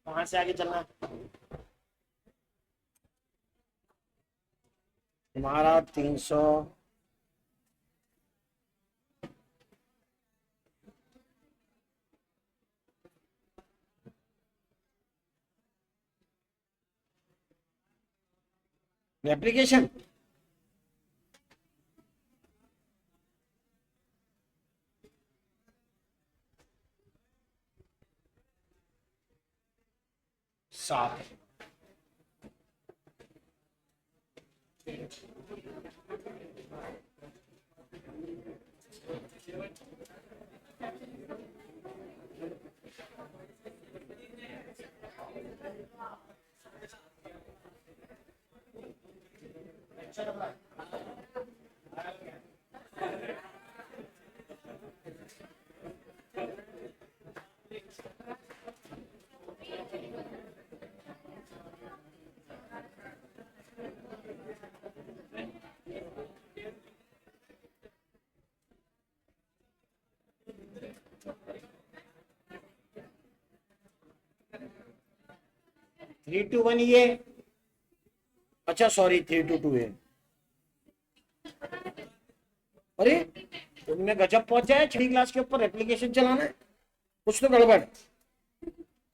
कहां से आगे चलना? तुम्हारा 300 एप्लीकेशन। सात। थ्री टू वन ये, अच्छा सॉरी 322 है। अरे उनमें गजब पहुंच जाए, 6वीं क्लास के ऊपर एप्लीकेशन चलाना है। कुछ तो गड़बड़,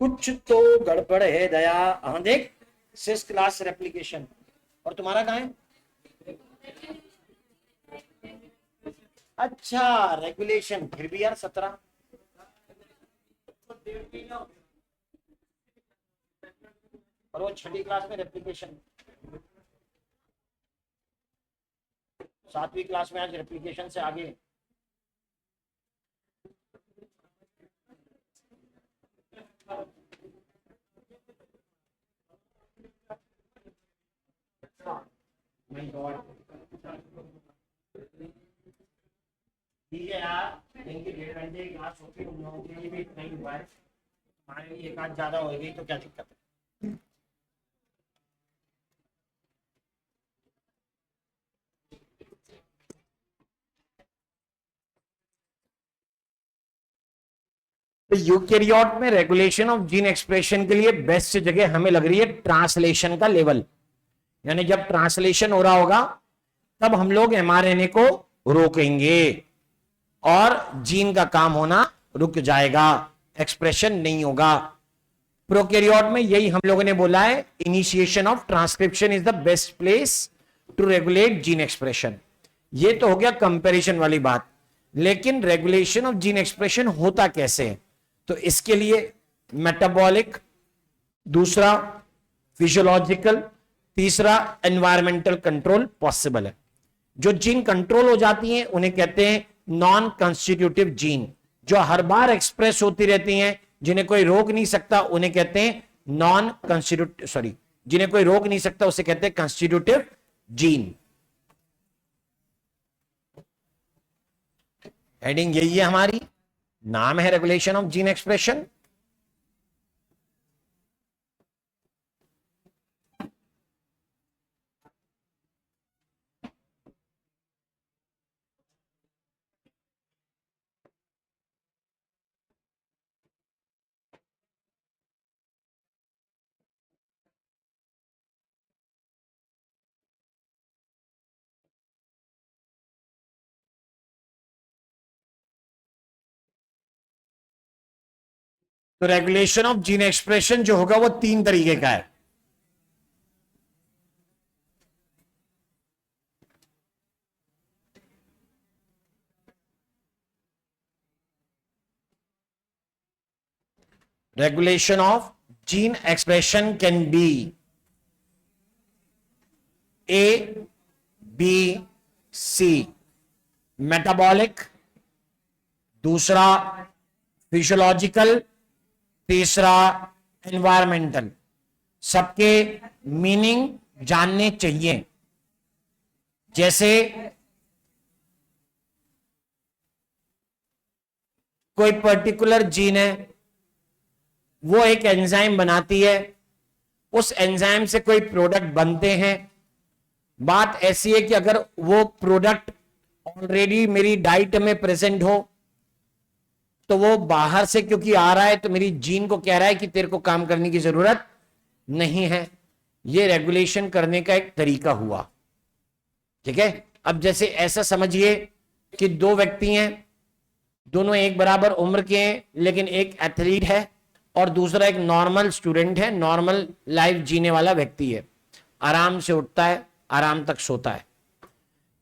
कुछ तो गड़बड़ है दया। हाँ देख 6th क्लास एप्लीकेशन, और तुम्हारा कहाँ है? अच्छा रेगुलेशन, फिर भी यार 17। और वो 6वीं क्लास में रेप्लिकेशन, 7वीं क्लास में आज रेप्लिकेशन से आगे। ठीक है यार, इनकी 1.5 घंटे की क्लास होती है, उन लोगों के लिए भी इतना ही हुआ है, हमारे लिए एक आध ज्यादा हो गई तो क्या दिक्कत है। तो यूकेरियोट में रेगुलेशन ऑफ जीन एक्सप्रेशन के लिए बेस्ट जगह हमें लग रही है ट्रांसलेशन का लेवल। यानी जब ट्रांसलेशन हो रहा होगा तब हम लोग एमआरएनए को रोकेंगे और जीन का काम होना रुक जाएगा, एक्सप्रेशन नहीं होगा। प्रोकैरियोट में यही हम लोगों ने बोला है, initiation of transcription is the best place to regulate gene expression. ये तो हो गया कंपैरिजन वाली बात, लेकिन रेगुलेशन ऑफ जीन एक्सप्रेशन होता कैसे है? तो इसके लिए मेटाबॉलिक, दूसरा फिजियोलॉजिकल, तीसरा एनवायरमेंटल कंट्रोल पॉसिबल है। जो जीन कंट्रोल हो जाती हैं उन्हें कहते हैं नॉन कंस्टिट्यूटिव जीन। जो हर बार एक्सप्रेस होती रहती हैं, जिन्हें कोई रोक नहीं सकता, उन्हें कहते हैं नॉन कंस्टिट्यूटिव, सॉरी, जिन्हें कोई रोक नहीं सकता उसे कहते हैं कंस्टिट्यूटिव जीन। हेडिंग यही है हमारी, नाम है रेगुलेशन ऑफ जीन एक्सप्रेशन। तो रेगुलेशन ऑफ जीन एक्सप्रेशन जो होगा वो 3 तरीके का है। Regulation of gene expression can be A, B, C. Metabolic, दूसरा फिजियोलॉजिकल, तीसरा एनवायरमेंटल। सबके मीनिंग जानने चाहिए। जैसे कोई पर्टिकुलर जीन है, वो एक एंजाइम बनाती है, उस एंजाइम से कोई प्रोडक्ट बनते हैं। बात ऐसी है कि अगर वो प्रोडक्ट ऑलरेडी मेरी डाइट में प्रेजेंट हो, तो वो बाहर से क्योंकि आ रहा है तो मेरी जीन को कह रहा है कि तेरे को काम करने की जरूरत नहीं है। ये रेगुलेशन करने का एक तरीका हुआ। ठीक है, अब जैसे ऐसा समझिए कि दो व्यक्ति हैं, दोनों एक बराबर उम्र के हैं, लेकिन एक एथलीट है और दूसरा एक नॉर्मल स्टूडेंट है, नॉर्मल लाइफ जीने वाला व्यक्ति है, आराम से उठता है, आराम तक सोता है।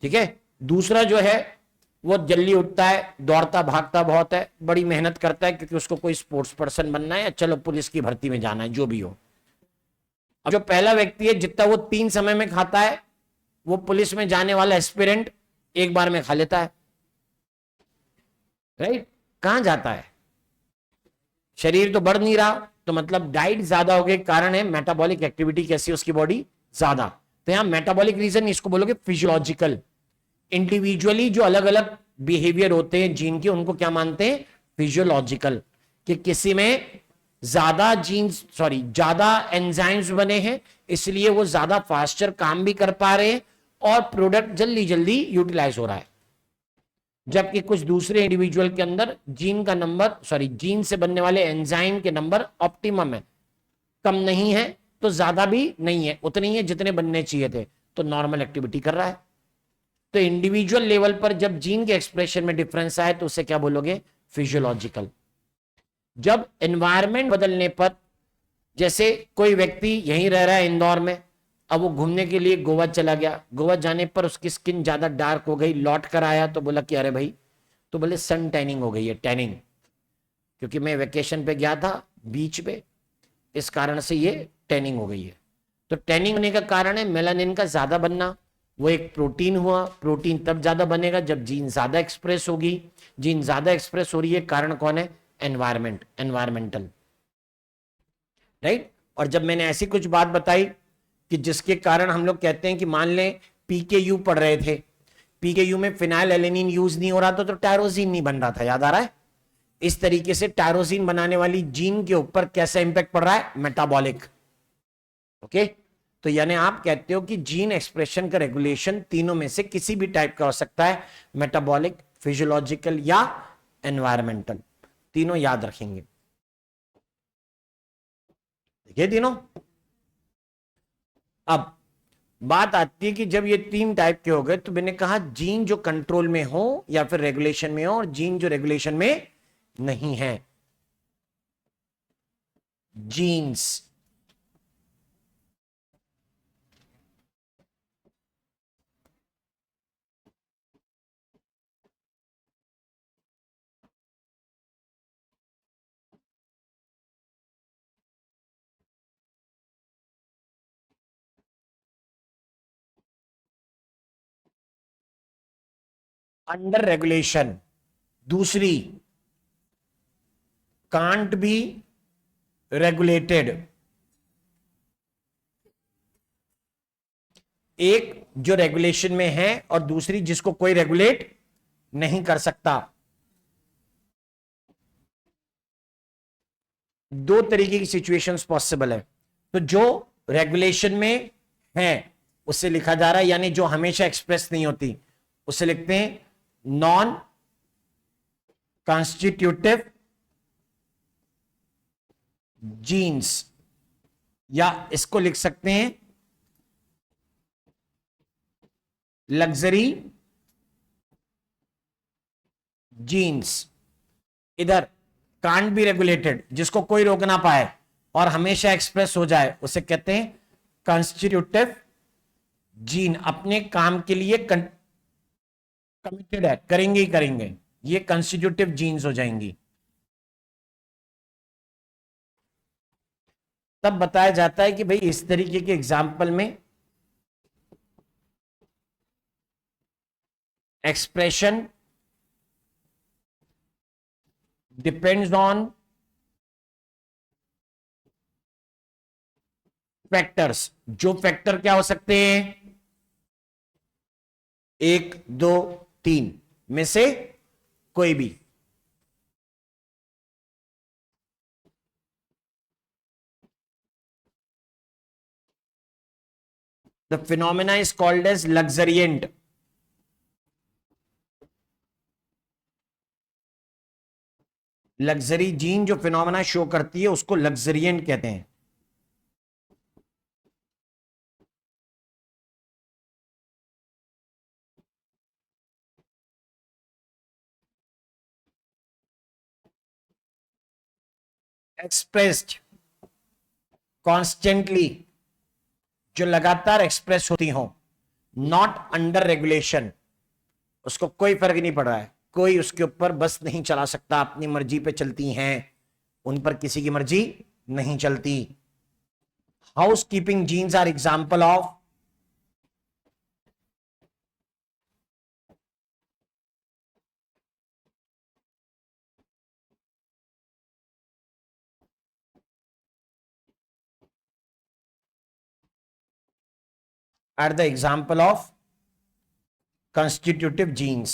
ठीक है, दूसरा जो है वो जल्दी उठता है, दौड़ता भागता बहुत है, बड़ी मेहनत करता है क्योंकि उसको कोई स्पोर्ट्स पर्सन बनना है या चलो पुलिस की भर्ती में जाना है, जो भी हो। अब जो पहला व्यक्ति है, जितना वो 3 समय में खाता है, वो पुलिस में जाने वाला एस्पिरेंट एक बार में खा लेता है। राइट, कहां जाता है, शरीर तो बढ़ नहीं रहा, तो मतलब डाइट ज्यादा हो गई, कारण है मेटाबॉलिक एक्टिविटी कैसी, उसकी बॉडी ज्यादा। तो यहां मेटाबॉलिक रीजन इसको बोलोगे फिजियोलॉजिकल। इंडिविजुअली जो अलग अलग बिहेवियर होते हैं जीन के, उनको क्या मानते हैं, फिजियोलॉजिकल। कि किसी में ज्यादा जीन्स ज्यादा एंजाइम्स बने हैं, इसलिए वो ज्यादा फास्टर काम भी कर पा रहे हैं और प्रोडक्ट जल्दी जल्दी यूटिलाइज हो रहा है। जबकि कुछ दूसरे इंडिविजुअल के अंदर जीन का नंबर जीन से बनने वाले एंजाइम के नंबर ऑप्टिमम है, कम नहीं है तो ज्यादा भी नहीं है, उतने ही है जितने बनने चाहिए थे, तो नॉर्मल एक्टिविटी कर रहा है। तो इंडिविजुअल लेवल पर जब जीन के एक्सप्रेशन में डिफरेंस आए तो उसे क्या बोलोगे, फिजियोलॉजिकल। जब एनवायरमेंट बदलने पर, जैसे कोई व्यक्ति यहीं रह रहा है इंदौर में, अब वो घूमने के लिए गोवा चला गया, गोवा जाने पर उसकी स्किन ज्यादा डार्क हो गई, लौट कर आया तो बोला कि अरे भाई, तो बोले सन टैनिंग हो गई है, टैनिंग, क्योंकि मैं वेकेशन पे गया था बीच पे, इस कारण से ये टैनिंग हो गई है। तो टैनिंग होने का कारण है मेलानिन का ज्यादा बनना, वो एक प्रोटीन हुआ, प्रोटीन तब ज्यादा बनेगा जब जीन ज्यादा एक्सप्रेस होगी, जीन ज्यादा एक्सप्रेस हो रही है, कारण कौन है, एनवायरमेंट, एनवायरमेंटल। राइट, और जब मैंने ऐसी कुछ बात बताई कि जिसके कारण हम लोग कहते हैं कि मान लें पीकेयू पढ़ रहे थे, पीकेयू में फिनाइल एलेनिन यूज नहीं हो रहा था तो टायरोसिन नहीं बन रहा था, याद आ रहा है। इस तरीके से टायरोसिन बनाने वाली जीन के ऊपर कैसा इंपैक्ट पड़ रहा है, मेटाबॉलिक। ओके, तो यानी आप कहते हो कि जीन एक्सप्रेशन का रेगुलेशन तीनों में से किसी भी टाइप का हो सकता है, मेटाबॉलिक, फिजियोलॉजिकल या एनवायरमेंटल, तीनों याद रखेंगे। देखिए तीनों। अब बात आती है कि जब ये 3 टाइप के हो गए तो मैंने कहा जीन जो कंट्रोल में हो या फिर रेगुलेशन में हो, और जीन जो रेगुलेशन में नहीं है। जीन्स अंडर रेगुलेशन, दूसरी कांट बी रेगुलेटेड। एक जो रेगुलेशन में है और दूसरी जिसको कोई रेगुलेट नहीं कर सकता। दो तरीके की सिचुएशंस पॉसिबल है। तो जो रेगुलेशन में है उससे लिखा जा रहा है, यानी जो हमेशा एक्सप्रेस नहीं होती, उसे लिखते हैं नॉन कॉन्स्टिट्यूटिव जीन्स, या इसको लिख सकते हैं लग्जरी जीन्स। इधर कांट बी रेगुलेटेड, जिसको कोई रोक ना पाए और हमेशा एक्सप्रेस हो जाए, उसे कहते हैं कॉन्स्टिट्यूटिव जीन, अपने काम के लिए कमिटेड है, करेंगे ही करेंगे, ये कॉन्स्टिट्यूटिव जीन्स हो जाएंगी। तब बताया जाता है कि भाई इस तरीके के एग्जाम्पल में एक्सप्रेशन डिपेंड्स ऑन फैक्टर्स। जो फैक्टर क्या हो सकते हैं, 1 2 3 में से कोई भी। The phenomena is called as luxuriant. Luxury gene जो फिनोमेना शो करती है उसको लग्जरियंट कहते हैं। एक्सप्रेस्ड कॉन्स्टेंटली, जो लगातार एक्सप्रेस होती हो, नॉट अंडर रेगुलेशन, उसको कोई फर्क नहीं पड़ रहा है, कोई उसके ऊपर बस नहीं चला सकता, अपनी मर्जी पे चलती हैं, उन पर किसी की मर्जी नहीं चलती। House keeping genes are example of are the example of constitutive genes।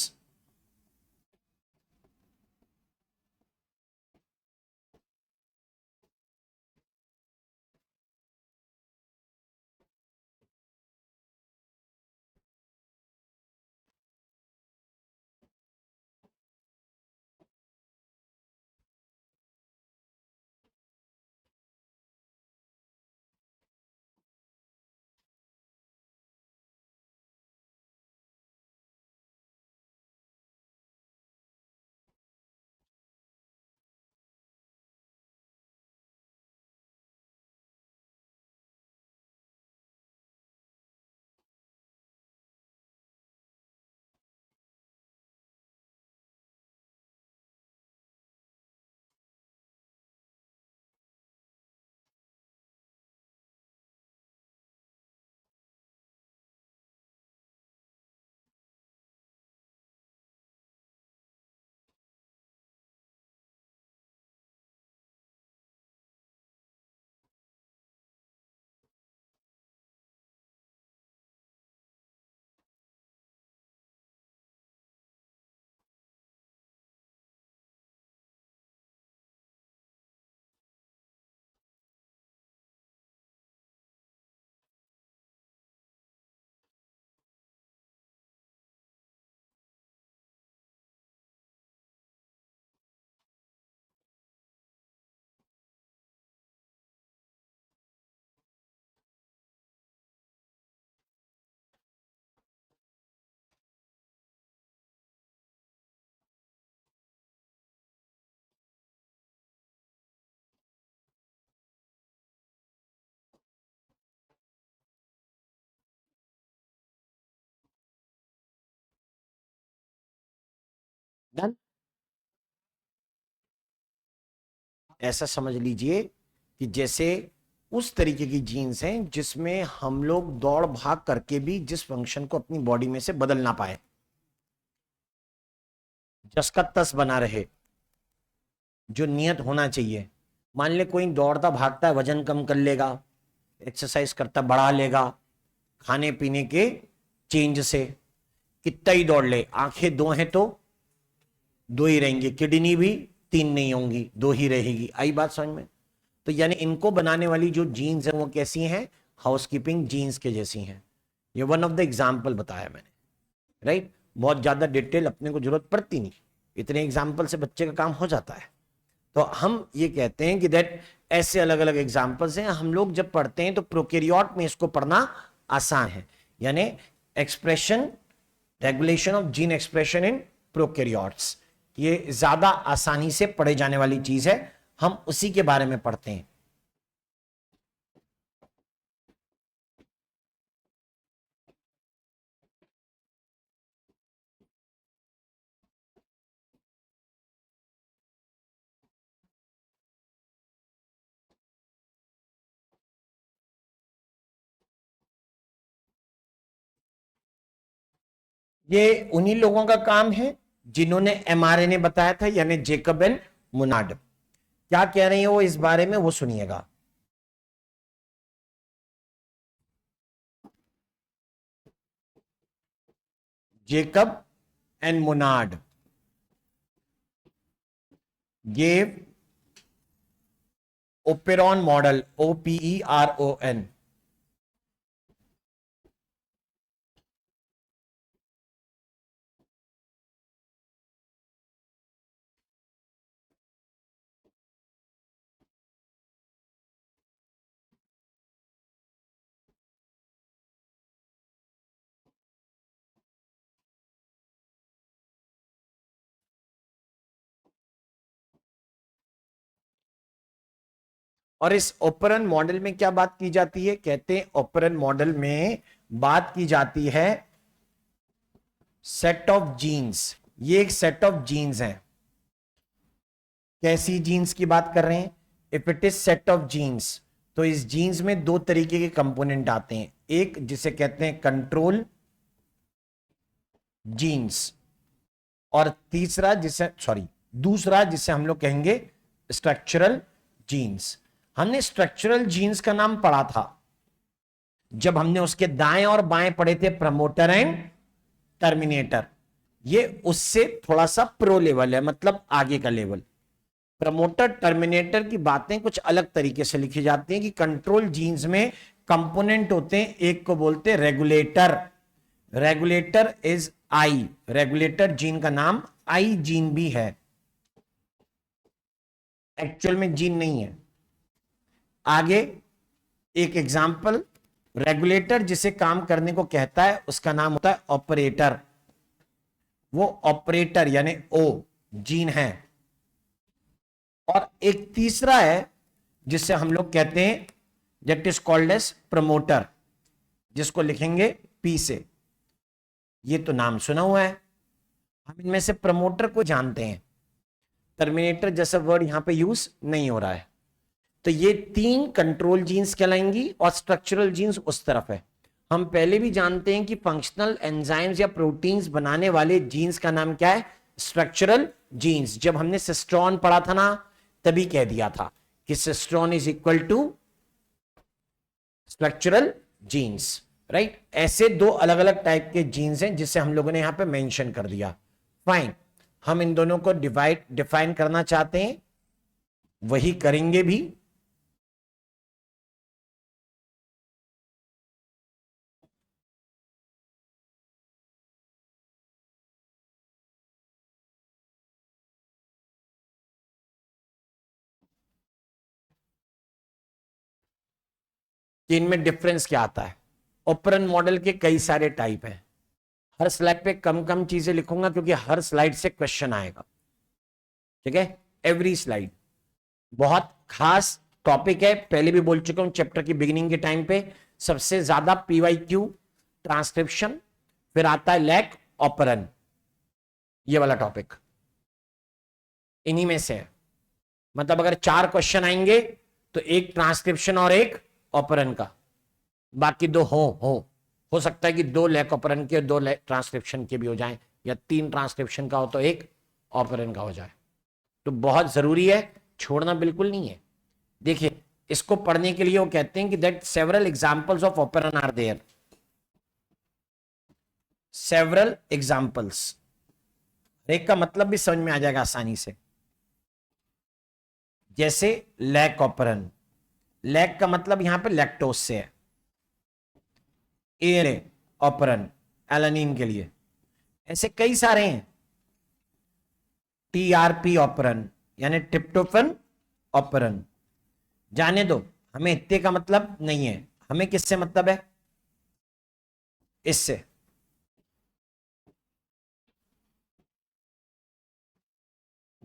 Done. ऐसा समझ लीजिए कि जैसे उस तरीके की जीन्स हैं जिसमें हम लोग दौड़ भाग करके भी जिस फंक्शन को अपनी बॉडी में से बदल ना पाए, जस का तस बना रहे, जो नियत होना चाहिए। मान ले कोई दौड़ता भागता है, वजन कम कर लेगा, एक्सरसाइज करता बढ़ा लेगा, खाने पीने के चेंज से कितना ही दौड़ ले, आंखें दो हैं तो दो ही रहेंगी, किडनी भी तीन नहीं होंगी, दो ही रहेगी। आई बात समझ में? तो यानी इनको बनाने वाली जो जीन्स है वो कैसी हैं? हाउसकीपिंग जीन्स के जैसी हैं। ये वन ऑफ द एग्जाम्पल बताया मैंने, राइट। बहुत ज्यादा डिटेल अपने को जरूरत पड़ती नहीं, इतने एग्जाम्पल से बच्चे का काम हो जाता है। तो हम ये कहते हैं कि दैट ऐसे अलग अलग एग्जाम्पल्स हैं, हम लोग जब पढ़ते हैं तो प्रोकैरियोट में इसको पढ़ना आसान है, यानी expression, regulation of gene expression in prokaryotes, ये ज्यादा आसानी से पढ़े जाने वाली चीज है, हम उसी के बारे में पढ़ते हैं। ये उन्हीं लोगों का काम है जिन्होंने एमआरएनए बताया था, यानी जेकब एंड मुनाड। क्या कह रहे हैं वो इस बारे में, वो सुनिएगा। Jacob and Monod gave operon model, OPERON, और इस ऑपरन मॉडल में क्या बात की जाती है? कहते हैं ऑपरन मॉडल में बात की जाती है सेट ऑफ जीन्स। ये एक सेट ऑफ जीन्स है। कैसी जीन्स की बात कर रहे हैं? If it is set of genes, तो इस जीन्स में दो तरीके के कंपोनेंट आते हैं। एक जिसे कहते हैं कंट्रोल जीन्स, और तीसरा जिसे दूसरा जिसे हम लोग कहेंगे स्ट्रक्चरल जीन्स। हमने स्ट्रक्चरल जीन्स का नाम पढ़ा था जब हमने उसके दाएं और बाएं पढ़े थे, प्रमोटर एंड टर्मिनेटर। ये उससे थोड़ा सा प्रो लेवल है, मतलब आगे का लेवल। प्रमोटर टर्मिनेटर की बातें कुछ अलग तरीके से लिखी जाती हैं कि कंट्रोल जीन्स में कंपोनेंट होते हैं, एक को बोलते हैं regulator. Regulator is I, regulator gene का नाम आई जीन भी है, एक्चुअल में जीन नहीं है। आगे एक एग्जाम्पल, रेगुलेटर जिसे काम करने को कहता है उसका नाम होता है ऑपरेटर। वो ऑपरेटर यानी ओ जीन है। और एक तीसरा है जिसे हम लोग कहते हैं that is called as promoter, जिसको लिखेंगे पी से। ये तो नाम सुना हुआ है, हम इनमें से प्रमोटर को जानते हैं। टर्मिनेटर जैसा वर्ड यहां पे यूज नहीं हो रहा है। तो ये तीन कंट्रोल जीन्स कहलाएंगी और स्ट्रक्चरल जीन्स उस तरफ है। हम पहले भी जानते हैं कि फंक्शनल एंजाइम्स या प्रोटीन्स बनाने वाले जीन्स का नाम क्या है? Structural jeans. जब हमने सिस्ट्रॉन पढ़ा था ना, तभी कह दिया था कि cistron is equal to structural genes, right. ऐसे दो अलग अलग टाइप के जीन्स हैं जिसे हम लोगों ने यहां पे मेंशन कर दिया। फाइन, हम इन दोनों को डिफाइन करना चाहते हैं, वही करेंगे भी। कि इनमें डिफरेंस क्या आता है। ओपरन मॉडल के कई सारे टाइप हैं। हर स्लाइड पे कम कम चीजें लिखूंगा क्योंकि हर स्लाइड से क्वेश्चन आएगा, ठीक है। एवरी स्लाइड बहुत खास टॉपिक है, पहले भी बोल चुका हूं चैप्टर की बिगिनिंग के टाइम पे। सबसे ज्यादा पीवाईक्यू ट्रांसक्रिप्शन, फिर आता है लैक ऑपरन, ये वाला टॉपिक इन्हीं में से है। मतलब अगर चार क्वेश्चन आएंगे तो एक ट्रांसक्रिप्शन और एक ऑपरन का, बाकी दो हो सकता है कि दो लैक ऑपरन के, दो ट्रांसक्रिप्शन के भी हो जाएं, या तीन ट्रांसक्रिप्शन का हो तो एक ऑपरन का हो जाए। तो बहुत जरूरी है, छोड़ना बिल्कुल नहीं है। देखिए, इसको पढ़ने के लिए वो कहते हैं कि that several examples of operon are there. Several examples, एक का मतलब भी समझ में आ जाएगा आसानी से। जैसे लैक ऑपरन, लैक का मतलब यहां पे लैक्टोज से है। ए ऑपरन एलानिन के लिए, ऐसे कई सारे हैं। टीआरपी ऑपरन यानी ट्रिप्टोफन ऑपरन। जाने दो, हमें इतने का मतलब नहीं है, हमें किससे मतलब है? इससे।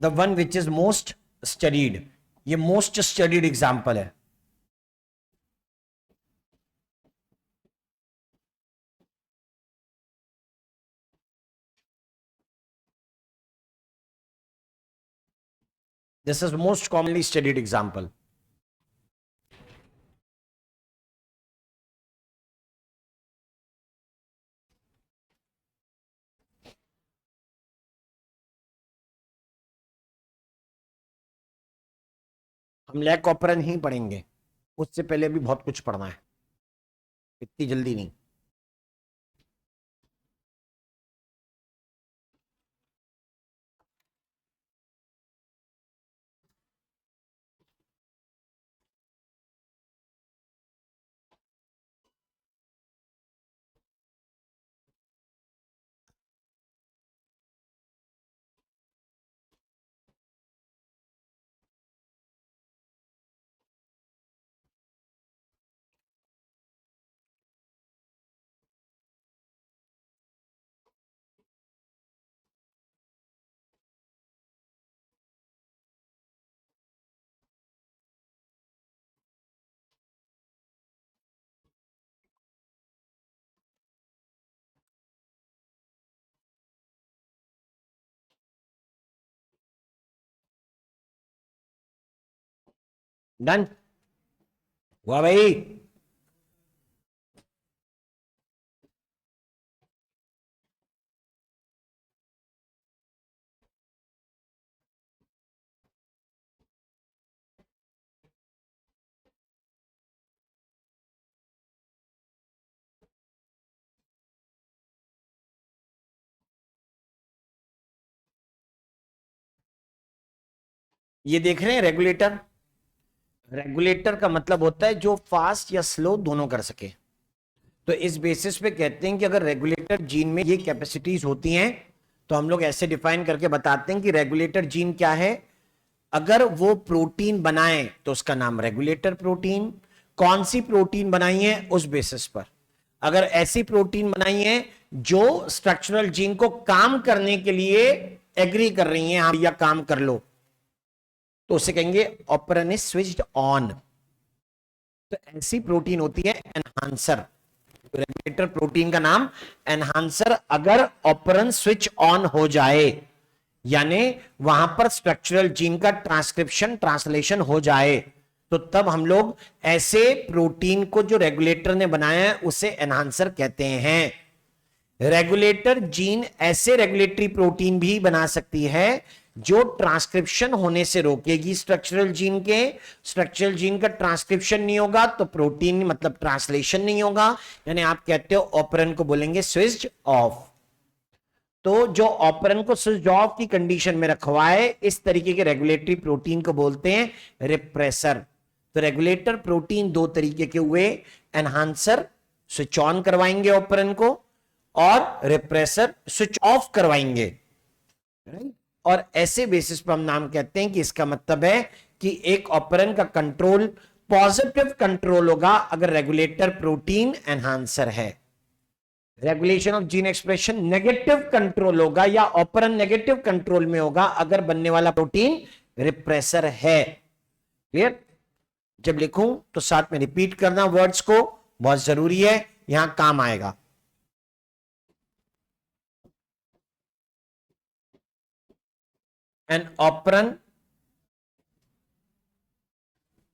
The one which is most studied, ये मोस्ट स्टडीड एग्जाम्पल है। This is most commonly studied example. हम लैक ऑपरन ही पढ़ेंगे, उससे पहले भी बहुत कुछ पढ़ना है, इतनी जल्दी नहीं। डन हुआ भाई। ये देख रहे हैं रेगुलेटर। रेगुलेटर का मतलब होता है जो फास्ट या स्लो दोनों कर सके। तो इस बेसिस पे कहते हैं कि अगर रेगुलेटर जीन में ये कैपेसिटीज होती हैं तो हम लोग ऐसे डिफाइन करके बताते हैं कि रेगुलेटर जीन क्या है। अगर वो प्रोटीन बनाए तो उसका नाम रेगुलेटर प्रोटीन। कौन सी प्रोटीन बनाई है उस बेसिस पर। अगर ऐसी प्रोटीन बनाई है जो स्ट्रक्चरल जीन को काम करने के लिए एग्री कर रही हैं, आप या काम कर लो, तो उसे कहेंगे ऑपरन इज स्विच्ड ऑन। तो ऐसी प्रोटीन होती है एनहांसर। रेगुलेटर प्रोटीन का नाम एनहांसर। अगर ऑपरन स्विच ऑन हो जाए यानी वहां पर स्ट्रक्चरल जीन का ट्रांसक्रिप्शन ट्रांसलेशन हो जाए तो तब हम लोग ऐसे प्रोटीन को जो रेगुलेटर ने बनाया है उसे एनहांसर कहते हैं। रेगुलेटर जीन ऐसे रेगुलेटरी प्रोटीन भी बना सकती है जो ट्रांसक्रिप्शन होने से रोकेगी स्ट्रक्चरल जीन के। स्ट्रक्चरल जीन का ट्रांसक्रिप्शन नहीं होगा तो प्रोटीन मतलब ट्रांसलेशन नहीं होगा, यानी आप कहते हो ऑपरन को बोलेंगे स्विच्ड ऑफ। तो जो ऑपरन को स्विच ऑफ की कंडीशन में रखवाए इस तरीके के रेगुलेटरी प्रोटीन को बोलते हैं रिप्रेसर। तो रेगुलेटर प्रोटीन दो तरीके के हुए, एनहांसर स्विच ऑन करवाएंगे ऑपरन को और रिप्रेसर स्विच ऑफ करवाएंगे, राइट। और ऐसे बेसिस पर हम नाम कहते हैं कि इसका मतलब है कि एक ऑपरन का कंट्रोल पॉजिटिव कंट्रोल होगा अगर रेगुलेटर प्रोटीन एनहांसर है। Regulation of gene expression negative control होगा या ऑपरन नेगेटिव कंट्रोल में होगा अगर बनने वाला प्रोटीन रिप्रेसर है। क्लियर। जब लिखूं तो साथ में रिपीट करना वर्ड्स को, बहुत जरूरी है, यहां काम आएगा। An operon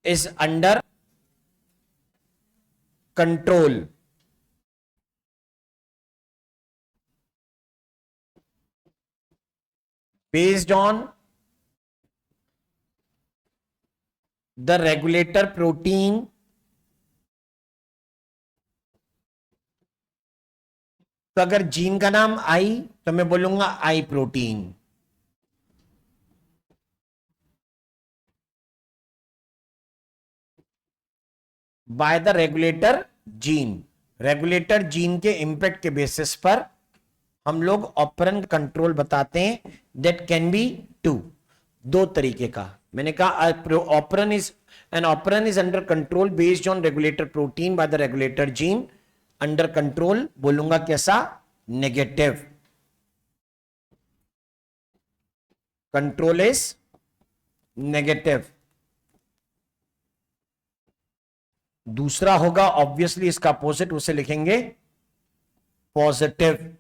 is under control based on the regulator protein तो अगर जीन का नाम आई तो मैं बोलूंगा I protein. By the regulator gene. Regulator gene के इंपैक्ट के बेसिस पर हम लोग ऑपरन कंट्रोल बताते हैं। दैट कैन बी टू, दो तरीके का। मैंने कहा operant is under control based on regulator protein by the regulator gene. Under control बोलूंगा कैसा, नेगेटिव। Control is negative. दूसरा होगा ऑब्वियसली इसका अपोजिट, उसे लिखेंगे पॉजिटिव।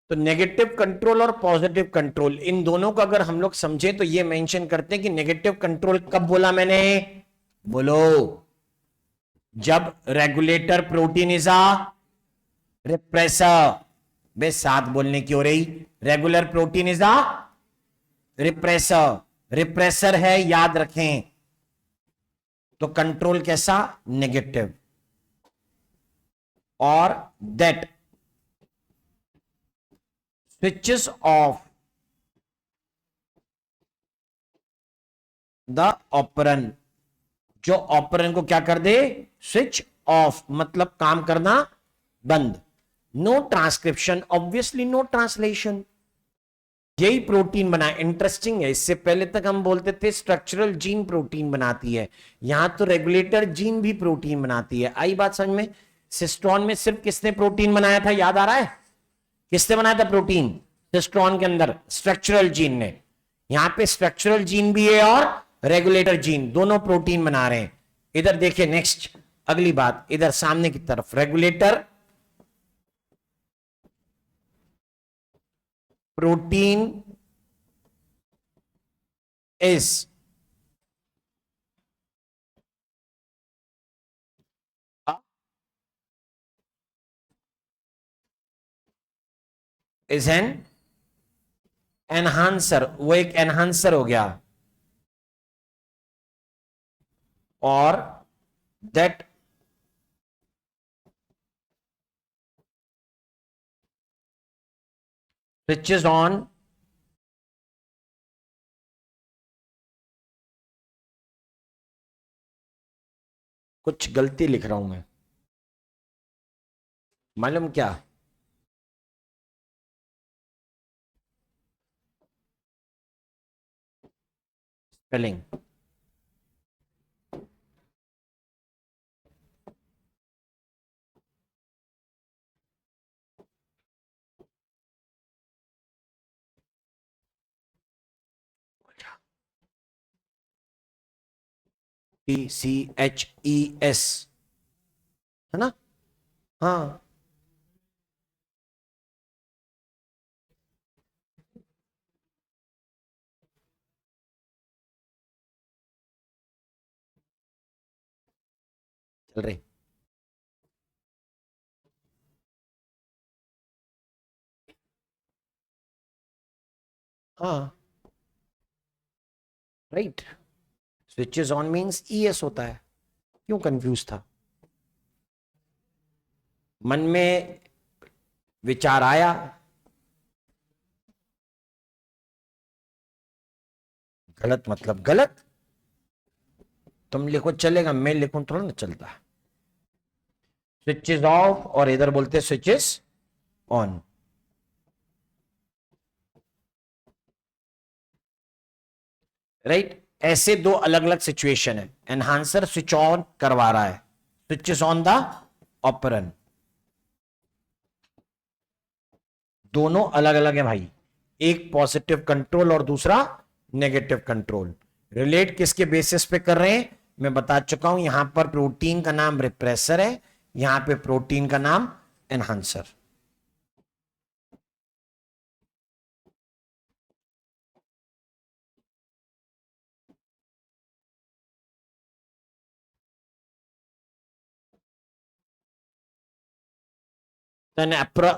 तो नेगेटिव कंट्रोल और पॉजिटिव कंट्रोल, इन दोनों को अगर हम लोग समझे तो ये मेंशन करते हैं कि नेगेटिव कंट्रोल कब बोला मैंने, बोलो, जब regulator protein is a repressor. बे साथ बोलने की हो रही, regular protein is a repressor. Repressor है, याद रखें। तो कंट्रोल कैसा, नेगेटिव। और that switches off the operon, जो ऑपरन को क्या कर दे, स्विच ऑफ, मतलब काम करना बंद। No transcription, obviously no translation. यही प्रोटीन बना। इंटरेस्टिंग है, इससे पहले तक हम बोलते थे स्ट्रक्चरल जीन प्रोटीन बनाती है, यहां तो रेगुलेटर जीन भी प्रोटीन बनाती है। आई बात समझ में। सिस्टोन में सिर्फ किसने प्रोटीन बनाया था, याद आ रहा है, किसने बनाया था प्रोटीन सिस्टोन के अंदर, स्ट्रक्चरल जीन ने। यहां पे स्ट्रक्चरल जीन भी है और रेगुलेटर जीन, दोनों प्रोटीन बना रहे हैं। इधर देखिए नेक्स्ट अगली बात, इधर सामने की तरफ regulator protein is an enhancer, वो एक एनहांसर हो गया, और दैट switches on कुछ गलती लिख रहा हूं मैं, मालूम क्या? स्पेलिंग TCHES है ना? हाँ, चल रही। हाँ, right. Switches on means ES होता है। क्यों कंफ्यूज था? मन में विचार आया, गलत मतलब गलत, तुम लिखो चलेगा, मैं लिखूं थोड़ा ना चलता। स्विचेस ऑफ और इधर बोलते स्विचेस ऑन। राइट, ऐसे दो अलग अलग सिचुएशन है। एनहांसर स्विच ऑन करवा रहा है, स्विचेस ऑन द ऑपरन, दोनों अलग अलग है भाई। एक पॉजिटिव कंट्रोल और दूसरा नेगेटिव कंट्रोल। रिलेट किसके बेसिस पे कर रहे हैं मैं बता चुका हूं। यहां पर प्रोटीन का नाम रिप्रेसर है, यहां पे प्रोटीन का नाम enhancer. Then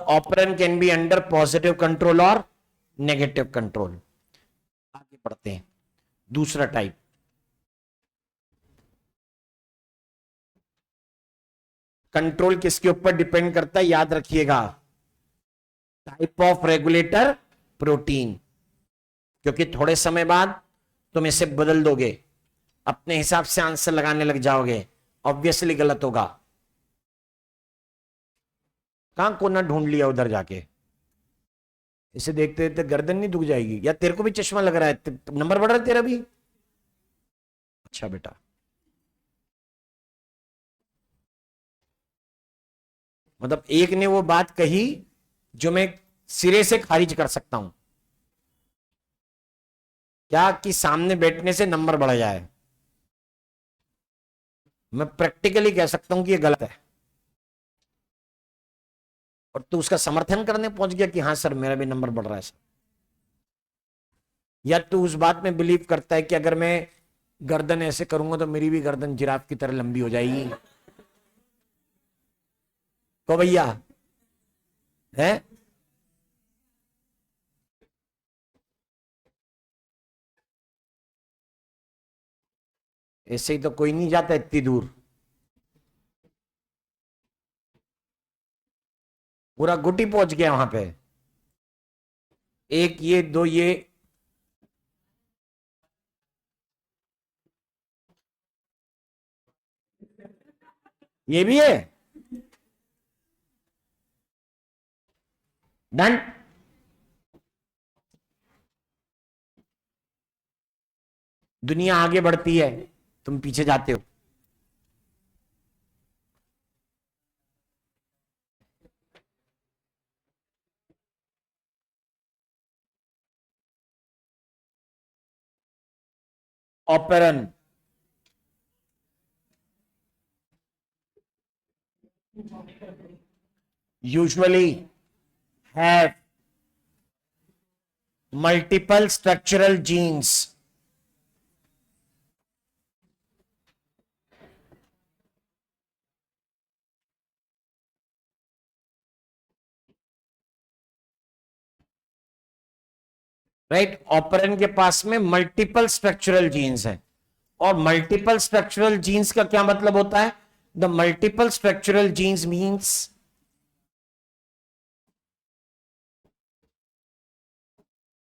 operand can be under positive control और नेगेटिव कंट्रोल। आगे बढ़ते हैं, दूसरा टाइप। कंट्रोल किसके ऊपर डिपेंड करता है याद रखिएगा, टाइप ऑफ रेगुलेटर प्रोटीन। क्योंकि थोड़े समय बाद तुम इसे बदल दोगे, अपने हिसाब से आंसर लगाने लग जाओगे, ऑब्वियसली गलत होगा। कहां कोना ढूंढ लिया उधर जाके? इसे देखते देखते गर्दन नहीं दुख जाएगी? या तेरे को भी चश्मा लग रहा है? नंबर बढ़ रहा है तेरा भी? अच्छा बेटा, मतलब एक ने वो बात कही जो मैं सिरे से खारिज कर सकता हूं, क्या कि सामने बैठने से नंबर बढ़ जाए। मैं प्रैक्टिकली कह सकता हूं कि ये गलत है, और तू उसका समर्थन करने पहुंच गया कि हाँ सर मेरा भी नंबर बढ़ रहा है सर। या तू उस बात में बिलीव करता है कि अगर मैं गर्दन ऐसे करूंगा तो मेरी भी गर्दन जिराफ की तरह लंबी हो जाएगी। तो भैया है, ऐसे ही तो कोई नहीं जाता इतनी दूर। पूरा गुटी पहुंच गया वहां पे। एक ये, दो ये, ये भी है। डन। दुनिया आगे बढ़ती है, तुम पीछे जाते हो। operon usually have multiple structural genes. Right, operon के पास में मल्टीपल स्ट्रक्चरल जीन्स हैं। और मल्टीपल स्ट्रक्चरल जीन्स का क्या मतलब होता है? The multiple structural genes means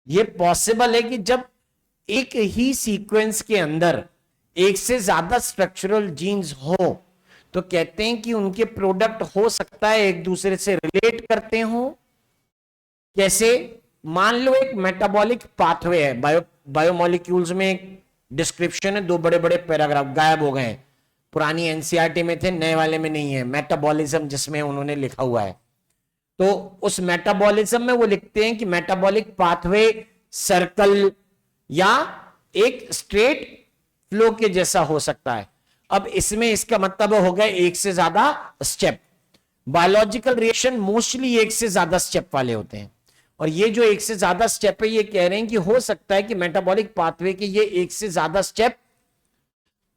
ये पॉसिबल है कि जब एक ही सीक्वेंस के अंदर एक से ज्यादा स्ट्रक्चरल जीन्स हो तो कहते हैं कि उनके प्रोडक्ट हो सकता है एक दूसरे से रिलेट करते हो। कैसे? मान लो एक मेटाबॉलिक पाथवे है, बायोमोलिक्यूल्स में एक डिस्क्रिप्शन है, 2 बड़े बड़े पैराग्राफ गायब हो गए हैं, पुरानी एनसीईआरटी में थे, नए वाले में नहीं है, मेटाबॉलिज्म जिसमें उन्होंने लिखा हुआ है। तो उस मेटाबॉलिज्म में वो लिखते हैं कि मेटाबॉलिक पाथवे सर्कल या एक स्ट्रेट फ्लो के जैसा हो सकता है। अब इसमें इसका मतलब हो गया एक से ज्यादा स्टेप। बायोलॉजिकल रिएक्शन मोस्टली एक से ज्यादा स्टेप वाले होते हैं, और ये जो एक से ज्यादा स्टेप है ये कह रहे हैं कि हो सकता है कि मेटाबॉलिक पाथवे के ये एक से ज्यादा स्टेप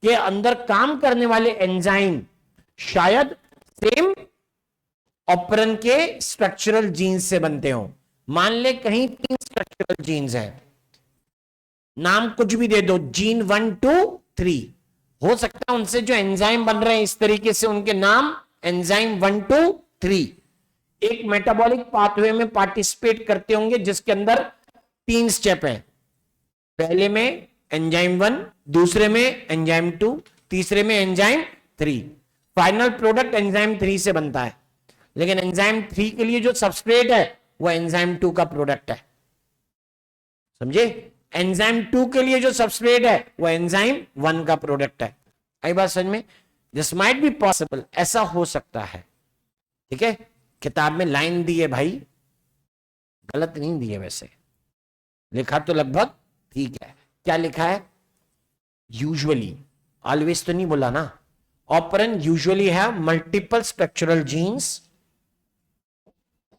के अंदर काम करने वाले एंजाइम शायद सेम ऑपरेन के स्ट्रक्चरल जीन्स से बनते हो। मान ले कहीं 3 स्ट्रक्चरल जीन्स हैं, नाम कुछ भी दे दो, जीन 1 2 3, हो सकता है उनसे जो एंजाइम बन रहे हैं इस तरीके से उनके नाम एंजाइम 1 2 3 एक मेटाबॉलिक पाथवे में पार्टिसिपेट करते होंगे जिसके अंदर 3 स्टेप है। पहले में एंजाइम 1, दूसरे में एंजाइम 2, तीसरे में एंजाइम 3। फाइनल प्रोडक्ट एंजाइम 3 से बनता है, लेकिन एंजाइम 3 के लिए जो सबस्ट्रेट है वो एंजाइम 2 का प्रोडक्ट है। समझे? एंजाइम 2 के लिए जो सबस्ट्रेट है वो एंजाइम 1 का प्रोडक्ट है। आई बात समझ में? दिस माइट बी पॉसिबल, ऐसा हो सकता है। ठीक है, किताब में लाइन दी है भाई, गलत नहीं दी है, वैसे लिखा तो लगभग ठीक है। क्या लिखा है? यूजुअली, ऑलवेज तो नहीं बोला ना। Operon usually have multiple structural genes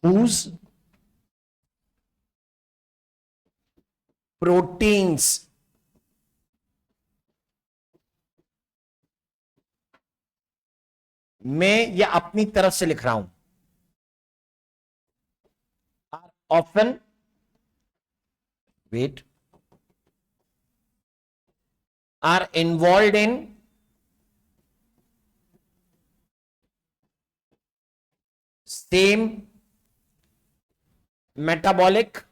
whose proteins मैं या अपनी तरफ से लिख रहा हूं, are often wait are involved in same metabolic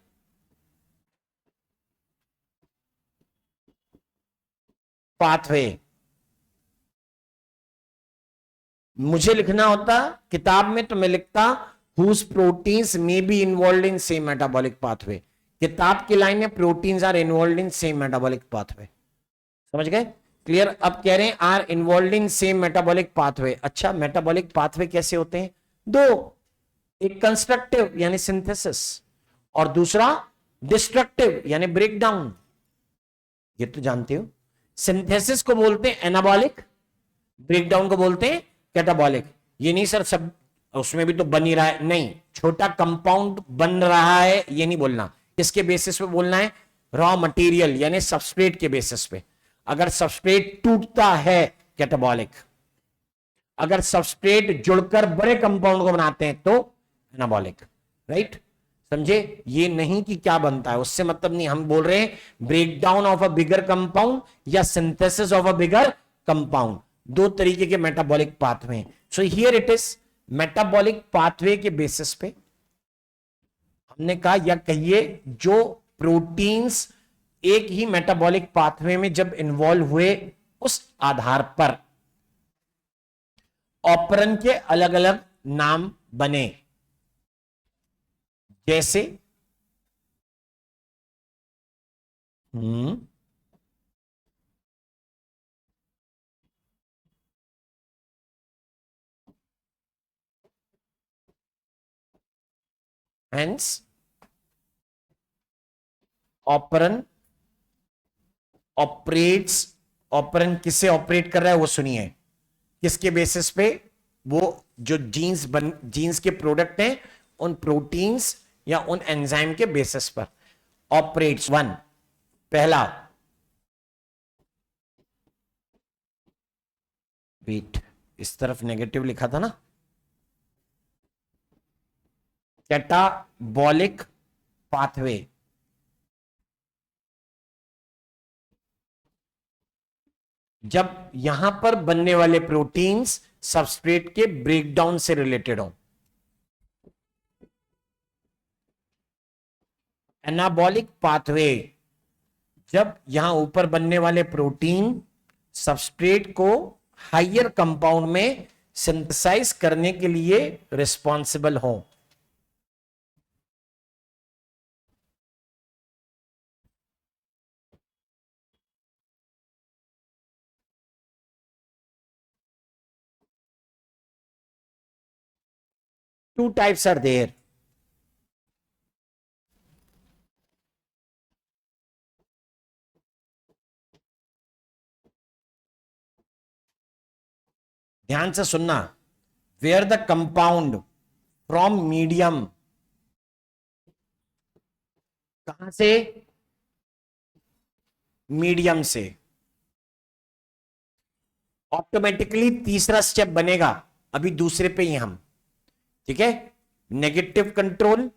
pathway। मुझे लिखना होता किताब में तो मैं लिखता whose proteins may be involved in same metabolic pathway। किताब की लाइन में proteins are involve in same metabolic pathway. समझ गए? क्लियर? अब कह रहे हैं are involve in same metabolic pathway. अच्छा, मेटाबॉलिक पाथवे कैसे होते हैं? 2, एक कंस्ट्रक्टिव यानी सिंथेसिस और दूसरा डिस्ट्रक्टिव यानी ब्रेक डाउन। ये तो जानते हो। सिंथेसिस को बोलते हैं एनाबॉलिक, ब्रेक डाउन को बोलते हैं कैटाबॉलिक। ये नहीं सर सब उसमें भी तो बन ही रहा है, नहीं, छोटा कंपाउंड बन रहा है ये नहीं बोलना। किसके बेसिस पे बोलना है? रॉ मटेरियल यानी सबस्ट्रेट के बेसिस पे। अगर सबस्ट्रेट टूटता है कैटाबॉलिक, अगर सबस्ट्रेट जुड़कर बड़े कंपाउंड को बनाते हैं तो एनाबॉलिक। राइट? समझे? ये नहीं कि क्या बनता है उससे मतलब नहीं, हम बोल रहे हैं break down of a bigger compound या synthesis of a bigger compound. 2 तरीके के metabolic pathway. So here it is metabolic pathway के बेसिस पे हमने कहा, या कहिए जो प्रोटीन्स एक ही मेटाबॉलिक पाथवे में जब इन्वॉल्व हुए उस आधार पर ऑपरेन के अलग अलग नाम बने। जैसे hence operon operates ऑपरेंड किससे ऑपरेट कर रहा है वो सुनिए, किसके बेसिस पे, वो जो जीन्स के प्रोडक्ट हैं उन प्रोटीन्स या उन एंजाइम के बेसिस पर ऑपरेट्स। वन, पहला, वेट, इस तरफ नेगेटिव लिखा था ना, कैटाबॉलिक पाथवे। जब यहां पर बनने वाले प्रोटीन्स सबस्ट्रेट के ब्रेकडाउन से रिलेटेड हो। एनाबॉलिक पाथवे, जब यहां ऊपर बनने वाले प्रोटीन सबस्ट्रेट को हायर कंपाउंड में सिंथेसाइज करने के लिए रिस्पॉन्सिबल हो। Two types are there. ध्यान से सुनना, where the compound from medium, कहां से, मीडियम से, ऑटोमेटिकली तीसरा स्टेप बनेगा, अभी दूसरे पे ही हम, ठीक है, नेगेटिव कंट्रोल,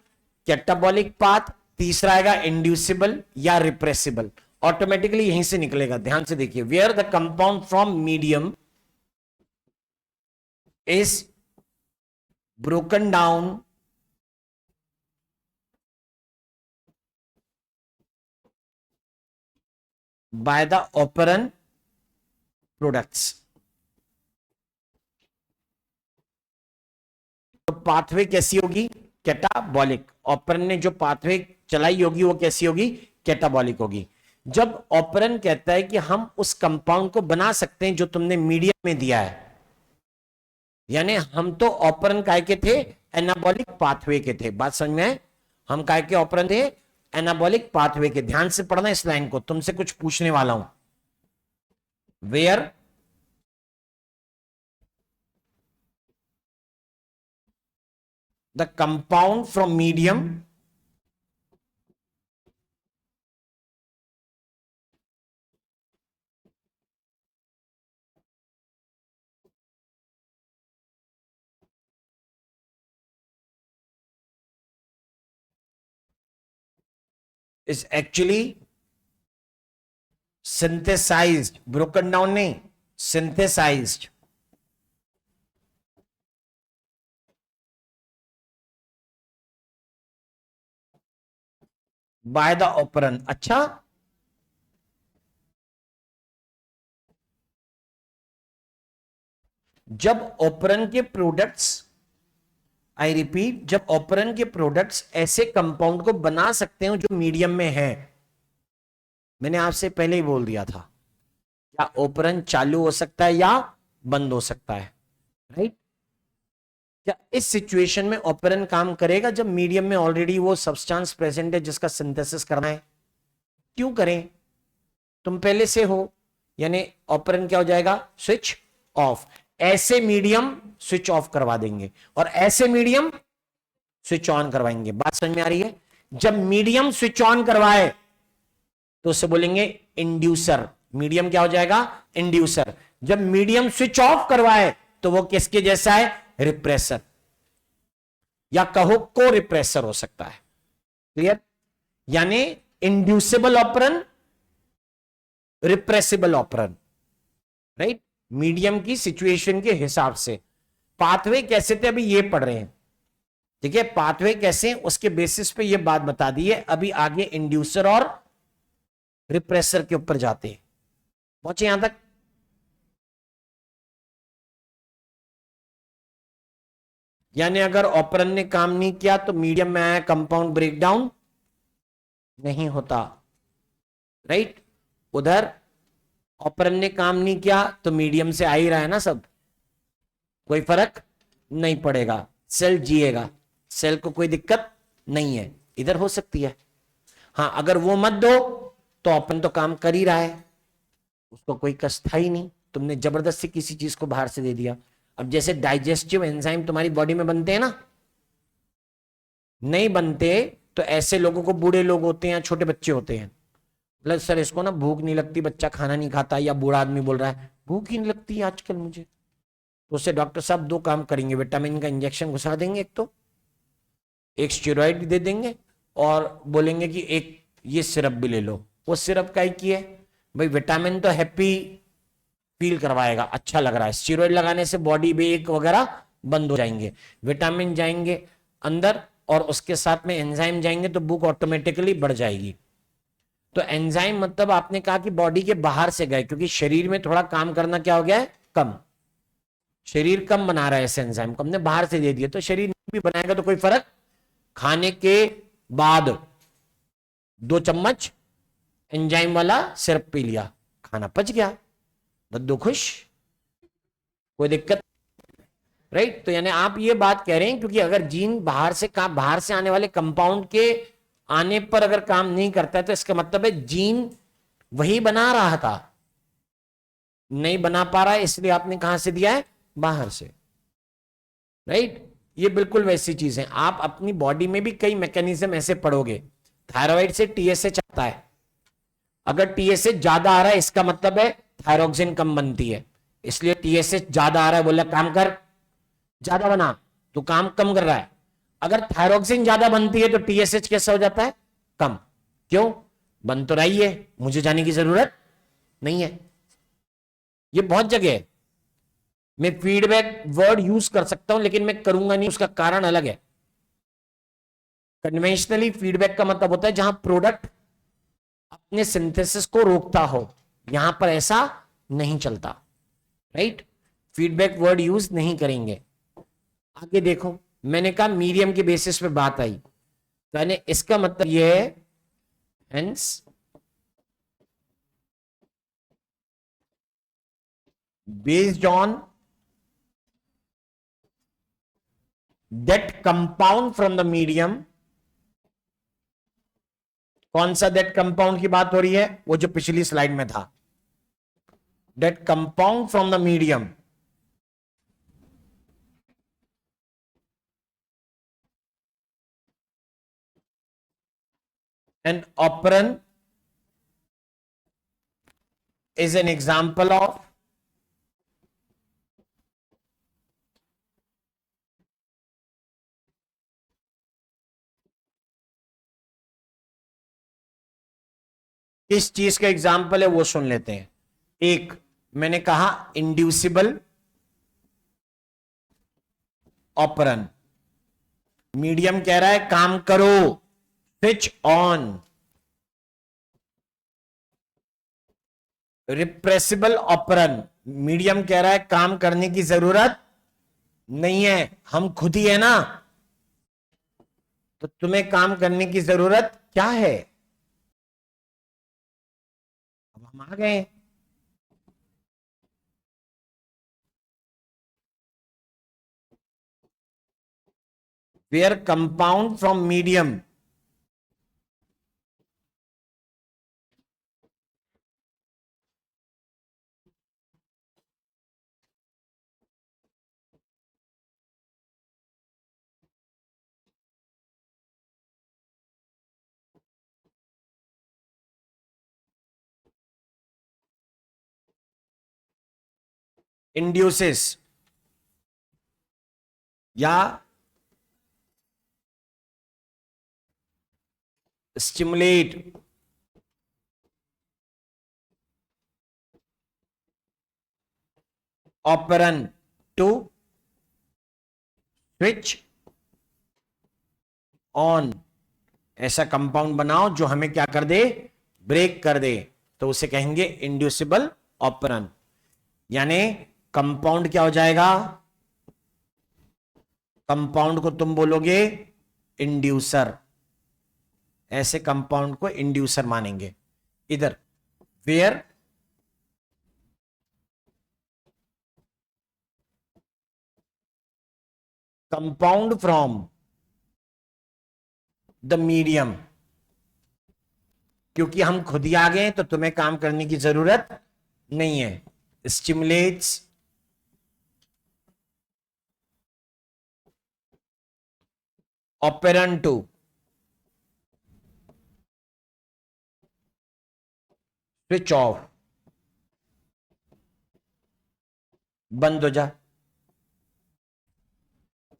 कैटाबॉलिक पाथ, तीसरा आएगा इंड्यूसिबल या रिप्रेसिबल, ऑटोमेटिकली यहीं से निकलेगा। ध्यान से देखिए, where the compound from medium is broken down by the operant products। तो पाथवे कैसी होगी, कैटाबॉलिक। ऑपरेंट ने जो पाथवे चलाई होगी वो कैसी होगी, कैटाबॉलिक होगी। जब ऑपरेंट कहता है कि हम उस कंपाउंड को बना सकते हैं जो तुमने मीडियम में दिया है, यानी हम तो ऑपरेंट काय के थे, एनाबॉलिक पाथवे के थे। बात समझ में है, हम काय के ऑपरेंट थे, एनाबॉलिक पाथवे के। ध्यान से पढ़ना इस लाइन को, तुमसे कुछ पूछने वाला हूं। Where the compound from medium is actually synthesized, broken down नहीं, synthesized by the operand। अच्छा, जब ऑपरेंट के प्रोडक्ट्स, आई रिपीट, जब ऑपरेंट के प्रोडक्ट्स ऐसे कंपाउंड को बना सकते हो जो मीडियम में है, मैंने आपसे पहले ही बोल दिया था, क्या ऑपरेंट चालू हो सकता है या बंद हो सकता है, राइट। क्या इस सिचुएशन में ऑपरेंट काम करेगा जब मीडियम में ऑलरेडी वो सब्सटेंस प्रेजेंट है जिसका सिंथेसिस करना है? क्यों करें, तुम पहले से हो, यानी ऑपरेंट क्या हो जाएगा, स्विच ऑफ। ऐसे मीडियम स्विच ऑफ करवा देंगे और ऐसे मीडियम स्विच ऑन करवाएंगे। बात समझ में आ रही है? जब मीडियम स्विच ऑन करवाए तो उसे बोलेंगे इंड्यूसर। मीडियम क्या हो जाएगा, इंड्यूसर। जब मीडियम स्विच ऑफ करवाए तो वो किसके जैसा है, रिप्रेसर, या कहो को रिप्रेसर हो सकता है। क्लियर? यानी inducible operon, repressible operon, right, medium की सिचुएशन के हिसाब से। पाथवे कैसे थे अभी ये पढ़ रहे हैं, ठीक है, पाथवे कैसे उसके बेसिस पे ये बात बता दी है। अभी आगे इंड्यूसर और रिप्रेसर के ऊपर जाते हैं। पहुंचे यहां तक? यानी अगर ऑपरेंट ने काम नहीं किया तो मीडियम में आया कंपाउंड ब्रेकडाउन नहीं होता, राइट। उधर ऑपरेंट ने काम नहीं किया तो मीडियम से आ ही रहा है ना सब, कोई फर्क नहीं पड़ेगा, सेल जिएगा, सेल को कोई दिक्कत नहीं है। इधर हो सकती है, हाँ, अगर वो मत दो तो ऑपरेंट तो काम कर ही रहा है, उसको कोई कष्ट था ही नहीं, तुमने जबरदस्ती किसी चीज को बाहर से दे दिया। अब जैसे डाइजेस्टिव एंजाइम तुम्हारी बॉडी में बनते हैं ना, नहीं बनते तो ऐसे लोगों को, बूढ़े लोग होते हैं या छोटे बच्चे होते हैं, मतलब सर इसको ना भूख नहीं लगती, बच्चा खाना नहीं खाता, या बूढ़ा आदमी बोल रहा है भूख ही नहीं लगती आजकल मुझे, तो उससे डॉक्टर साहब दो काम करेंगे, विटामिन का इंजेक्शन घुसा देंगे, एक तो एक स्टेरॉइड दे देंगे, और बोलेंगे कि एक ये सिरप भी ले लो। वो सिरप का ही की है भाई, विटामिन तो हैप्पी फील करवाएगा, अच्छा लग रहा है, स्टेरॉइड लगाने से बॉडी वेक वगैरह बंद हो जाएंगे, विटामिन जाएंगे अंदर और उसके साथ में एंजाइम जाएंगे, तो भूख ऑटोमेटिकली बढ़ जाएगी। तो एंजाइम मतलब आपने कहा कि बॉडी के बाहर से गए, क्योंकि शरीर में थोड़ा काम करना क्या हो गया है, कम, शरीर कम बना रहा है ऐसे एंजाइम को, हमने बाहर से दे दिया, तो शरीर भी बनाएगा तो कोई फर्क, खाने के बाद 2 चम्मच एंजाइम वाला सिरप पी लिया, खाना पच गया, दद्दू खुश, कोई दिक्कत, राइट। तो यानी आप ये बात कह रहे हैं, क्योंकि अगर जीन बाहर से आने वाले कंपाउंड के आने पर अगर काम नहीं करता है, तो इसका मतलब है जीन वही बना रहा था, नहीं बना पा रहा है, इसलिए आपने कहां से दिया है, बाहर से, राइट। ये बिल्कुल वैसी चीज है, आप अपनी बॉडी में भी कई मैकेनिज्म ऐसे पढ़ोगे, थायराइड से टीएसएच आता है, अगर टीएसएच ज्यादा आ रहा है इसका मतलब है थायरोक्सिन कम बनती है, इसलिए टीएसएच ज्यादा आ रहा है, बोला काम कर, ज्यादा बना, तो काम कम कर रहा है। अगर थायरोक्सिन ज्यादा बनती है तो टीएसएच कैसा हो जाता है, कम, क्यों, बन तो रही है, मुझे जाने की जरूरत नहीं है। ये बहुत जगह है, मैं फीडबैक वर्ड यूज कर सकता हूं लेकिन मैं करूंगा नहीं, उसका कारण अलग है। कन्वेंशनली फीडबैक का मतलब होता है जहां प्रोडक्ट अपने सिंथेसिस को रोकता हो, यहां पर ऐसा नहीं चलता, राइट, फीडबैक वर्ड यूज नहीं करेंगे। आगे देखो, मैंने कहा मीडियम के बेसिस पे बात आई, तो यानी इसका मतलब यह है, hence based on that compound from the medium, कौन सा that compound की बात हो रही है, वो जो पिछली स्लाइड में था, that compound from the medium and operon is an example of किस चीज का एग्जाम्पल है वो सुन लेते हैं। एक मैंने कहा इंड्यूसिबल ऑपरन, मीडियम कह रहा है काम करो, switch on, repressible operant, medium कह रहा है काम करने की जरूरत नहीं है, हम खुद ही है ना, तो तुम्हें काम करने की जरूरत क्या है, अब हम आ गए। Where compound from medium induces या stimulate operon to switch on, ऐसा कंपाउंड बनाओ जो हमें क्या कर दे, ब्रेक कर दे, तो उसे कहेंगे इंड्यूसिबल ऑपरन। यानी कंपाउंड क्या हो जाएगा, कंपाउंड को तुम बोलोगे इंड्यूसर, ऐसे कंपाउंड को इंड्यूसर मानेंगे। इधर where compound from the medium, क्योंकि हम खुद ही आ गए तो तुम्हें काम करने की जरूरत नहीं है, स्टिमुलेट्स ऑपेरन टू स्विच ऑफ, बंद हो जा।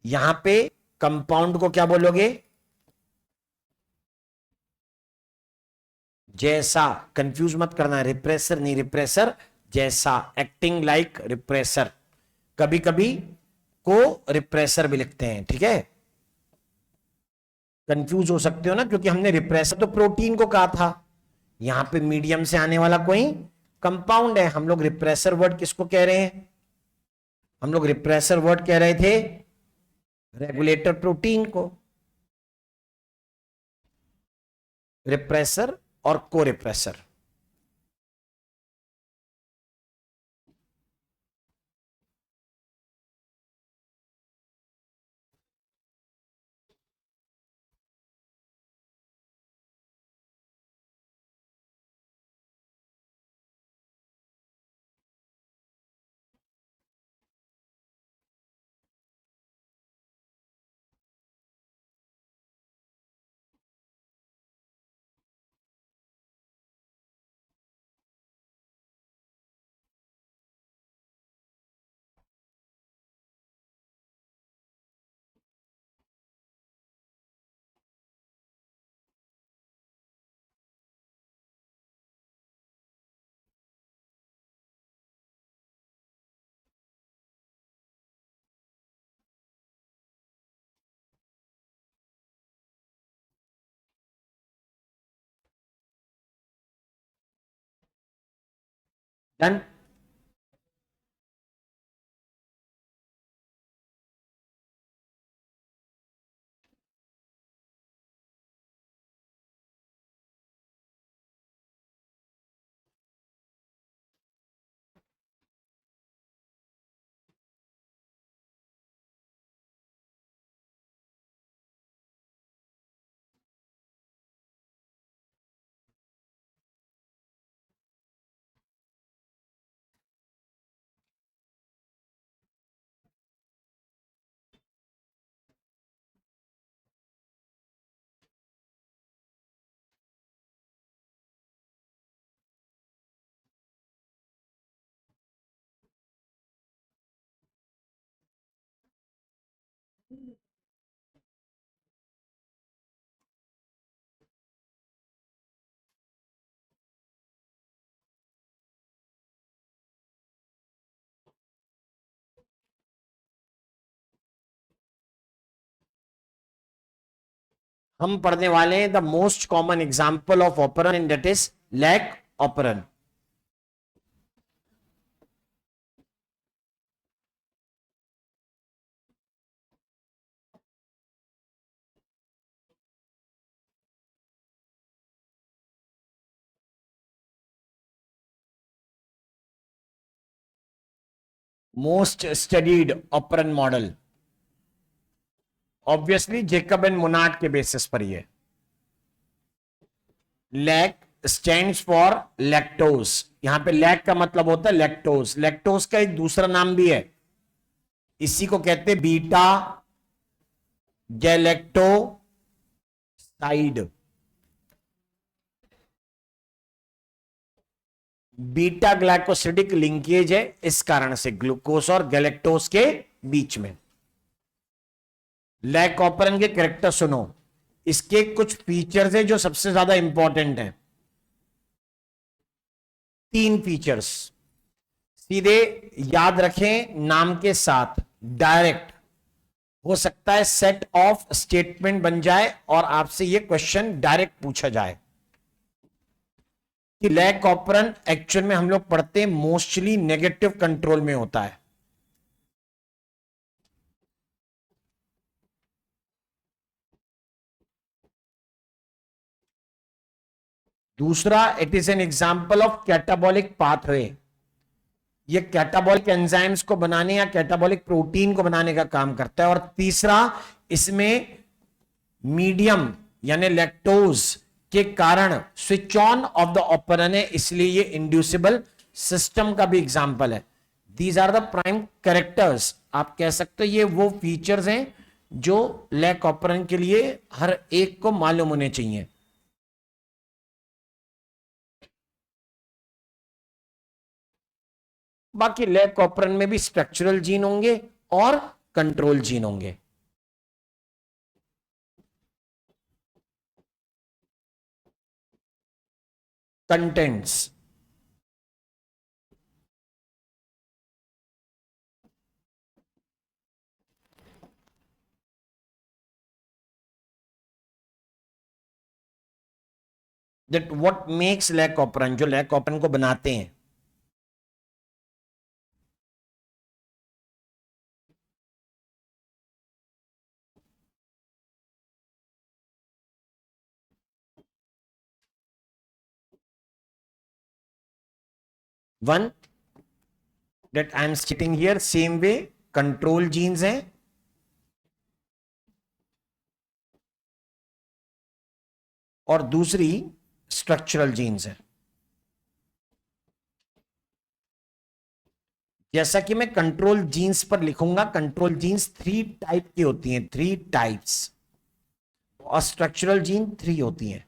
यहां पे कंपाउंड को क्या बोलोगे? जैसा, कंफ्यूज मत करना, रिप्रेसर नहीं, रिप्रेसर जैसा, एक्टिंग लाइक रिप्रेसर। कभी कभी को रिप्रेसर भी लिखते हैं, ठीक है, कंफ्यूज हो सकते हो ना, क्योंकि हमने रिप्रेसर तो प्रोटीन को कहा था, यहां पे मीडियम से आने वाला कोई कंपाउंड है। हम लोग रिप्रेसर वर्ड किसको कह रहे हैं? हम लोग रिप्रेसर वर्ड कह रहे थे रेगुलेटर प्रोटीन को, रिप्रेसर और को रिप्रेसर। डन। हम पढ़ने वाले हैं the most common example of operon in that is lac operon. Most studied operon model obviously Jacob and Monod के बेसिस पर ही है। लैक स्टैंड्स फॉर लैक्टोज, यहां पे लैक का मतलब होता है लैक्टोज। लैक्टोज का एक दूसरा नाम भी है, इसी को कहते हैं beta galactoside. Beta glycosidic linkage है, इस कारण से ग्लूकोज और गैलेक्टोज के बीच में। लैक ऑपरन के कैरेक्टर सुनो, इसके कुछ फीचर्स है जो सबसे ज्यादा इंपॉर्टेंट है। 3 फीचर्स सीधे याद रखें नाम के साथ, डायरेक्ट हो सकता है सेट ऑफ स्टेटमेंट बन जाए और आपसे यह क्वेश्चन डायरेक्ट पूछा जाए कि लैक ऑपरन एक्चुअल में हम लोग पढ़ते हैं मोस्टली नेगेटिव कंट्रोल में होता है। दूसरा, it is an example of catabolic pathway, ये कैटाबॉलिक एंजाइम्स को बनाने या कैटाबॉलिक प्रोटीन को बनाने का काम करता है। और तीसरा, इसमें मीडियम यानी लैक्टोज के कारण switch on off the operon है, इसलिए ये इंड्यूसिबल सिस्टम का भी एग्जाम्पल है। These are the prime characters, आप कह सकते हो ये वो फीचर्स हैं जो लैक ऑपरेंड के लिए हर एक को मालूम होने चाहिए। बाकी लैक ऑपरेंड में भी स्ट्रक्चरल जीन होंगे और कंट्रोल जीन होंगे। Contents, that what makes lac operon, जो लैक ऑपरेंड को बनाते हैं। One, that I am sitting here, same way control genes हैं, और दूसरी स्ट्रक्चरल जीन्स है। जैसा कि मैं कंट्रोल जीन्स पर लिखूंगा, कंट्रोल जीन्स 3 टाइप की होती हैं, 3 टाइप्स, और स्ट्रक्चरल जीन 3 होती हैं।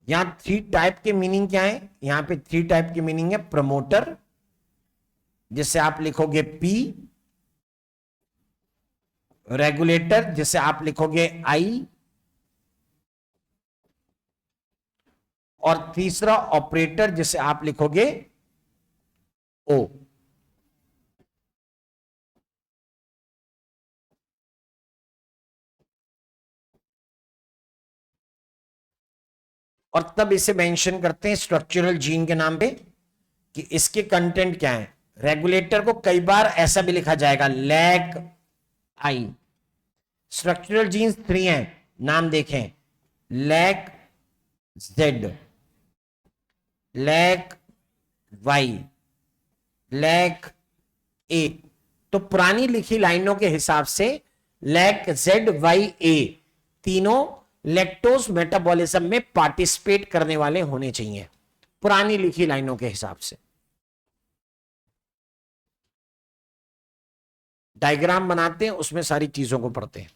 यहां 3 टाइप के मीनिंग क्या है, यहां पे 3 टाइप की मीनिंग है। प्रमोटर, जिसे आप लिखोगे पी, रेगुलेटर जिसे आप लिखोगे आई, और तीसरा ऑपरेटर जिसे आप लिखोगे ओ। और तब इसे मेंशन करते हैं स्ट्रक्चरल जीन के नाम पे कि इसके कंटेंट क्या है। रेगुलेटर को कई बार ऐसा भी लिखा जाएगा, लैक आई। स्ट्रक्चरल जीन्स 3 हैं, नाम देखें, lac Z, lac Y, lac A. तो पुरानी लिखी लाइनों के हिसाब से लैक जेड वाई ए तीनों लैक्टोज मेटाबॉलिज्म में पार्टिसिपेट करने वाले होने चाहिए, पुरानी लिखी लाइनों के हिसाब से। डायग्राम बनाते हैं, उसमें सारी चीजों को पढ़ते हैं।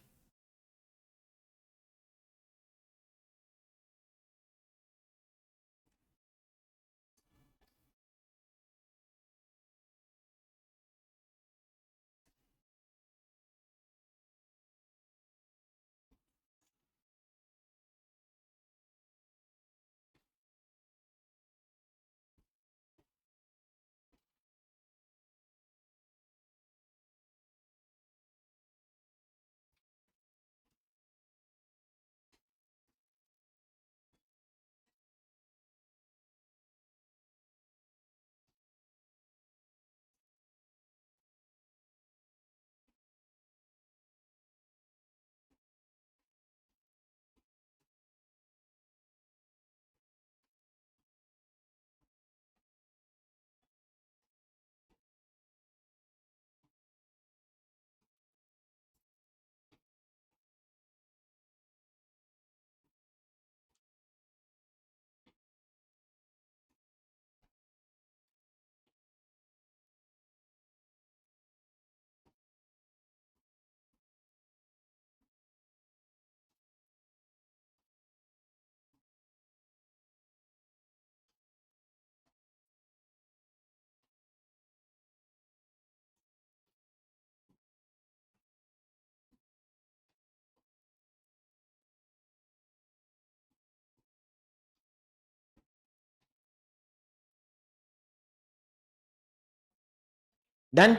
डन।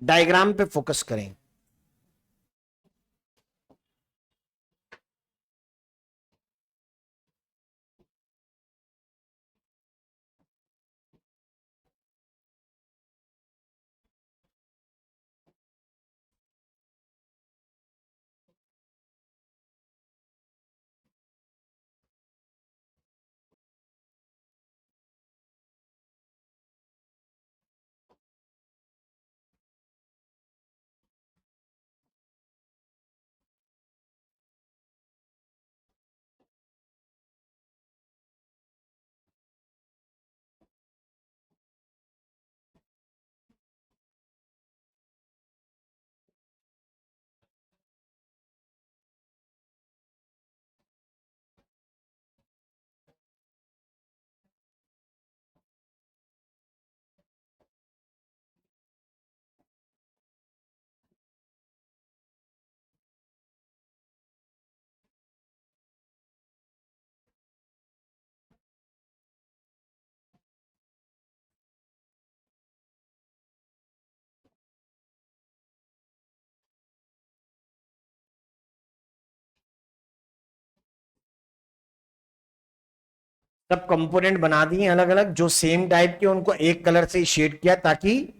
डायग्राम पे फोकस करें। सब कंपोनेंट बना दिए अलग अलग, जो सेम टाइप के, उनको एक कलर से शेड किया ताकि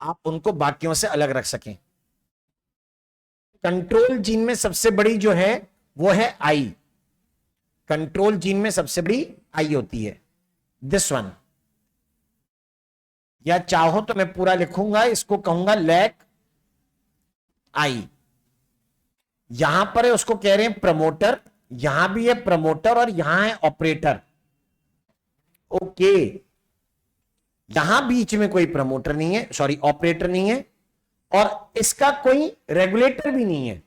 आप उनको बाकियों से अलग रख सकें। कंट्रोल जीन में सबसे बड़ी जो है वो है आई। कंट्रोल जीन में सबसे बड़ी आई होती है, दिस वन, या चाहो तो मैं पूरा लिखूंगा, इसको कहूंगा लैक आई। यहां पर है उसको कह रहे हैं प्रमोटर, यहां भी है प्रमोटर और यहां है ऑपरेटर। ओके, यहां बीच में कोई प्रमोटर नहीं है, सॉरी ऑपरेटर नहीं है, और इसका कोई रेगुलेटर भी नहीं है।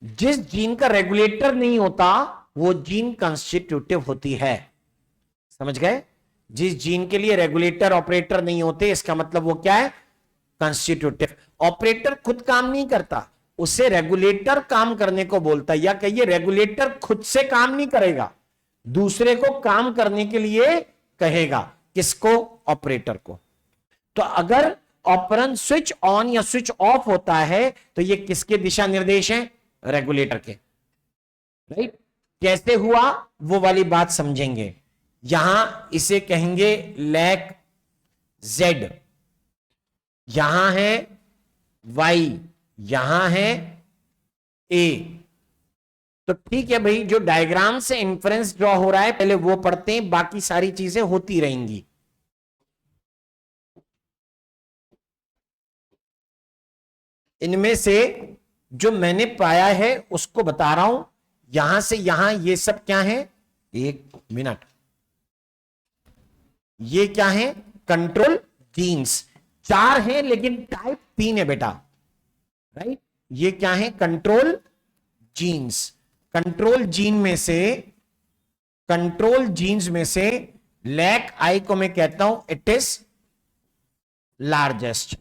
जिस जीन का रेगुलेटर नहीं होता वो जीन कंस्टिट्यूटिव होती है, समझ गए? जिस जीन के लिए रेगुलेटर ऑपरेटर नहीं होते, इसका मतलब वो क्या है? कंस्टिट्यूटिव। ऑपरेटर खुद काम नहीं करता, उसे रेगुलेटर काम करने को बोलता है, या कहिए रेगुलेटर खुद से काम नहीं करेगा, दूसरे को काम करने के लिए कहेगा। किसको? ऑपरेटर को। तो अगर ऑपरेंड स्विच ऑन या स्विच ऑफ होता है तो ये किसके दिशा निर्देश हैं? रेगुलेटर के, राइट? कैसे हुआ वो वाली बात समझेंगे। यहां इसे कहेंगे लैक जेड, यहां है वाई, यहां है ए। तो ठीक है भाई, जो डायग्राम से इंफरेंस ड्रॉ हो रहा है पहले वो पढ़ते हैं, बाकी सारी चीजें होती रहेंगी। इनमें से जो मैंने पाया है उसको बता रहा हूं। यहां से यहां ये सब क्या है? एक मिनट, ये क्या है? Control jeans. 4 हैं लेकिन टाइप 3 है बेटा, राइट? ये क्या है? Control jeans. कंट्रोल जीन्स में से लैक आई को मैं कहता हूं it is largest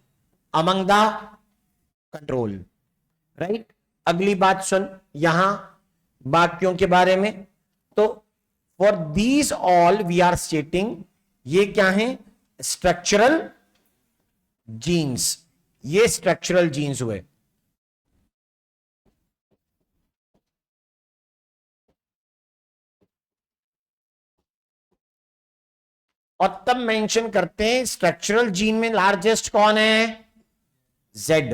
among the control, right? अगली बात सुन यहां बाकियों के बारे में। तो for these all we are stating, ये क्या है? Structural genes. ये स्ट्रक्चरल जीन्स हुए। और तब मेंशन करते हैं स्ट्रक्चरल जीन में लार्जेस्ट कौन है? Z,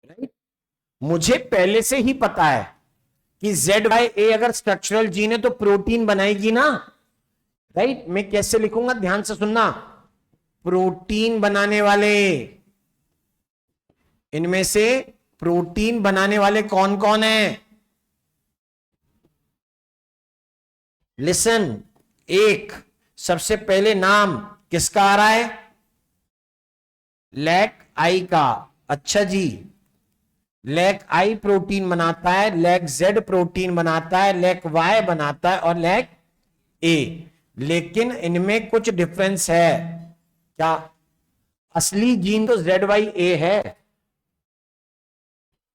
right? मुझे पहले से ही पता है कि जेड बाई ए अगर स्ट्रक्चरल जीन है तो प्रोटीन बनाएगी ना, राइट? मैं कैसे लिखूंगा, ध्यान से सुनना। प्रोटीन बनाने वाले, इनमें से प्रोटीन बनाने वाले कौन कौन है? लिसन, एक सबसे पहले नाम किसका आ रहा है? लैक आई का। अच्छा जी, लैक आई प्रोटीन बनाता है, लैक जेड प्रोटीन बनाता है, लैक वाई बनाता है और लैक ए। लेकिन इनमें कुछ डिफरेंस है। क्या? असली जीन तो जेड वाई ए है,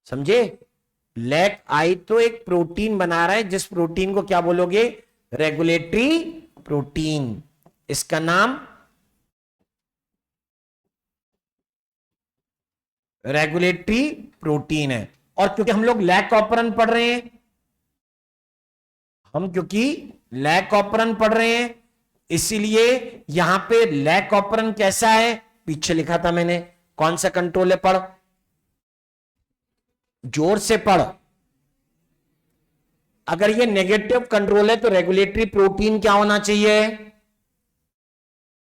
समझे? लैक आई तो एक प्रोटीन बना रहा है, जिस प्रोटीन को क्या बोलोगे? Regulatory protein. इसका नाम रेगुलेटरी प्रोटीन है। और क्योंकि हम लोग लैक ऑपरेंट पढ़ रहे हैं, इसीलिए यहां पे लैक ऑपरेंट कैसा है? पीछे लिखा था मैंने, कौन सा कंट्रोल है? पढ़, जोर से पढ़। अगर ये नेगेटिव कंट्रोल है तो रेगुलेटरी प्रोटीन क्या होना चाहिए?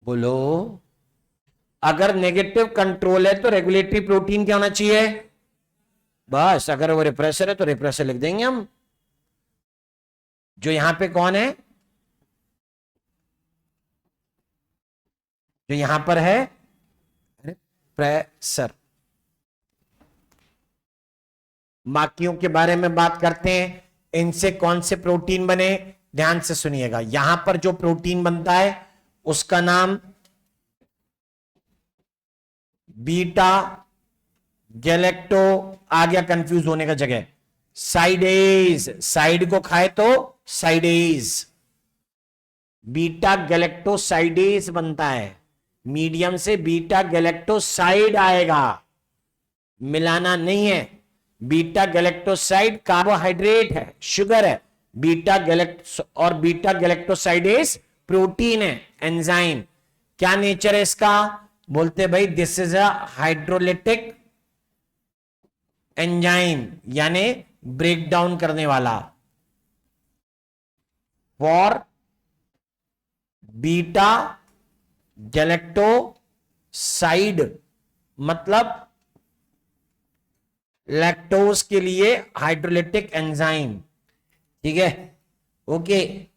बोलो। अगर नेगेटिव कंट्रोल है तो रेगुलेटरी प्रोटीन क्या होना चाहिए? बस, अगर वो रिप्रेसर है तो रिप्रेसर लिख देंगे हम। जो यहां पे कौन है? जो यहां पर है रिप्रेसर। बाकियों के बारे में बात करते हैं, इनसे कौन से प्रोटीन बने? ध्यान से सुनिएगा। यहां पर जो प्रोटीन बनता है उसका नाम बीटा गैलेक्टो, आ गया कंफ्यूज होने का जगह, साइडेज। साइड को खाए तो साइडेज, बीटा गैलेक्टोसाइडेज बनता है। मीडियम से बीटा गैलेक्टोसाइड आएगा, मिलाना नहीं है। बीटा गैलेक्टोसाइड कार्बोहाइड्रेट है, शुगर है। बीटा गैलेक्टोसाइड इज प्रोटीन है, एंजाइम। क्या नेचर है इसका? बोलते भाई this is a hydrolytic enzyme, यानी ब्रेक डाउन करने वाला। फॉर बीटा गैलेक्टोसाइड मतलब लैक्टोज के लिए हाइड्रोलिटिक एंजाइम, ठीक है। ओके,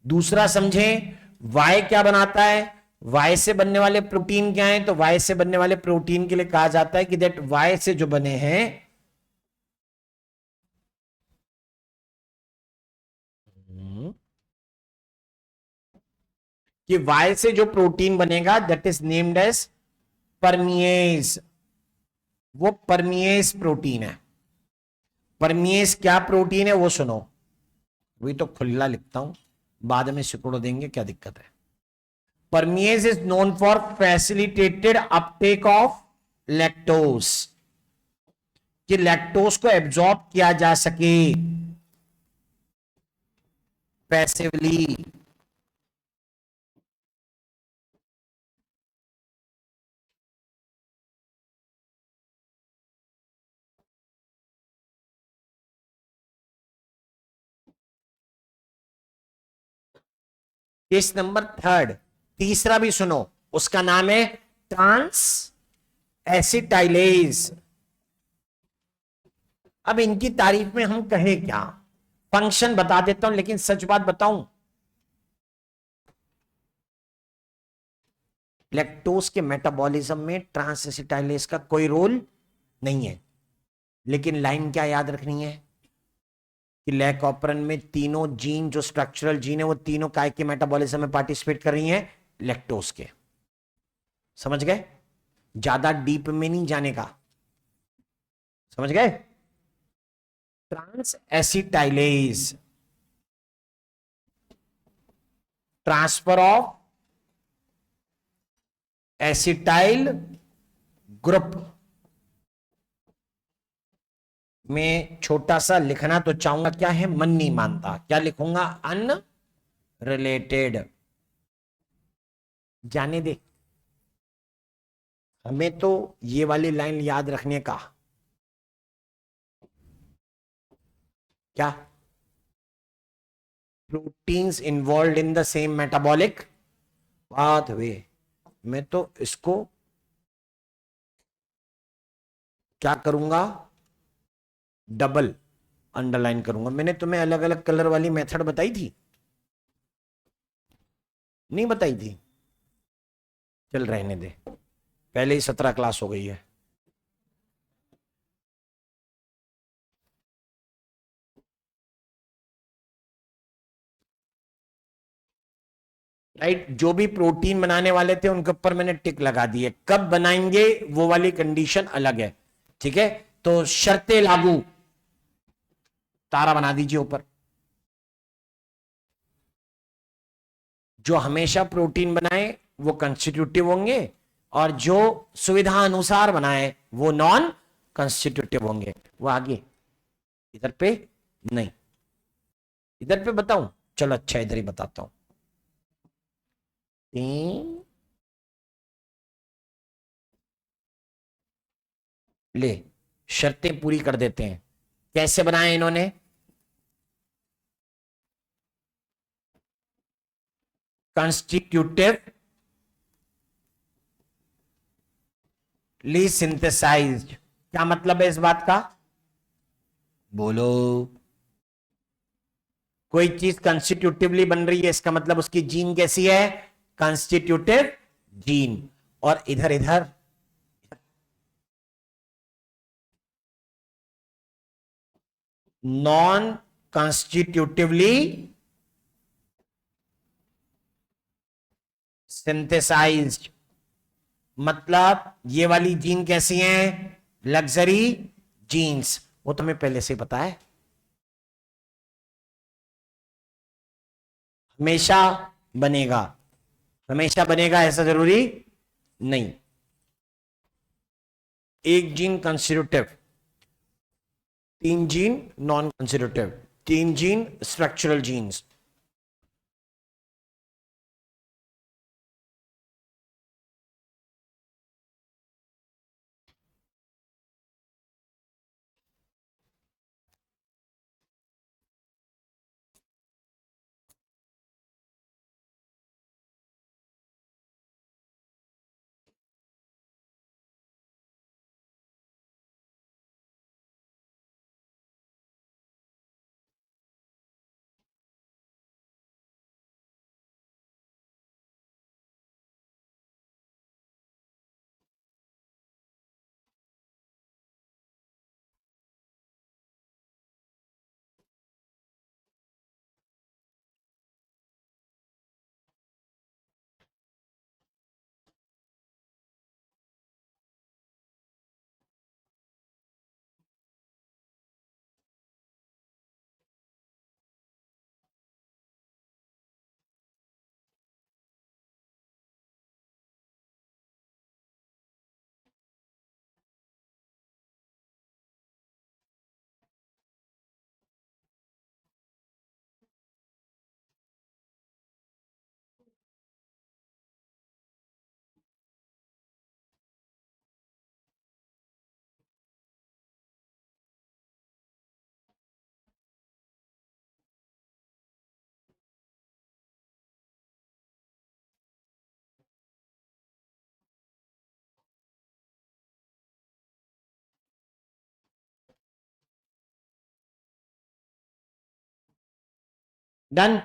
दूसरा समझें, वाई क्या बनाता है? वाई से बनने वाले प्रोटीन क्या है? तो वाई से बनने वाले प्रोटीन के लिए कहा जाता है कि दैट वाई से जो बने हैं कि वाई से जो प्रोटीन बनेगा that is named as permease. वो परमिएज प्रोटीन है। परमिएज क्या प्रोटीन है वो सुनो, वही तो खुला लिखता हूं, बाद में सिकुड़ देंगे, क्या दिक्कत है। परमिएज is known for facilitated Uptake of lactose, कि लैक्टोज को एब्जॉर्ब किया जा सके पैसिवली। केस नंबर थर्ड, तीसरा भी सुनो, उसका नाम है ट्रांस एसिटाइलेज। अब इनकी तारीफ में हम कहें क्या? फंक्शन बता देता हूं, लेकिन सच बात बताऊं, लैक्टोज के मेटाबॉलिज्म में ट्रांस एसिटाइलेज का कोई रोल नहीं है। लेकिन लाइन क्या याद रखनी है कि लैक ऑपरन में तीनों जीन, जो स्ट्रक्चरल जीन है, वो तीनों काय के मेटाबॉलिज्म में पार्टिसिपेट कर रही हैं? लैक्टोज के। समझ गए? ज्यादा डीप में नहीं जाने का, समझ गए? Trans acetylase, transfer of acetyl group में छोटा सा लिखना तो चाहूंगा, क्या है? मन नहीं मानता, क्या लिखूंगा? अनरिलेटेड। जाने दे, हमें तो ये वाली लाइन याद रखने का, क्या? Proteins involve in the same metabolic pathway. मैं तो इसको क्या करूंगा? डबल अंडरलाइन करूंगा। मैंने तुम्हें अलग अलग कलर वाली मेथड बताई थी? नहीं बताई थी? चल रहने दे, पहले ही 17 क्लास हो गई है। राइट, जो भी प्रोटीन बनाने वाले थे उनके ऊपर मैंने टिक लगा दी है। कब बनाएंगे वो वाली कंडीशन अलग है, ठीक है। तो शर्तें लागू, तारा बना दीजिए ऊपर। जो हमेशा प्रोटीन बनाए वो कंस्टिट्यूटिव होंगे, और जो सुविधा अनुसार बनाए वो नॉन कंस्टिट्यूटिव होंगे। वो आगे, इधर पे नहीं, इधर पे बताऊं? चलो अच्छा, इधर ही बताता हूं। ले, शर्तें पूरी कर देते हैं। कैसे बनाए इन्होंने? कंस्टिट्यूटिव ली सिंथेसाइज्ड। क्या मतलब है इस बात का? बोलो। कोई चीज कंस्टिट्यूटिवली बन रही है, इसका मतलब उसकी जीन कैसी है? Constitutive gene. और इधर इधर नॉन कंस्टिट्यूटिवली सिंथेसाइज्ड। मतलब ये वाली जीन कैसी हैं? Luxury genes. वो तुम्हें पहले से पता है। हमेशा बनेगा, हमेशा बनेगा ऐसा जरूरी नहीं। एक gene constitutive 3 gene non considerative, 3 gene structural genes. Done.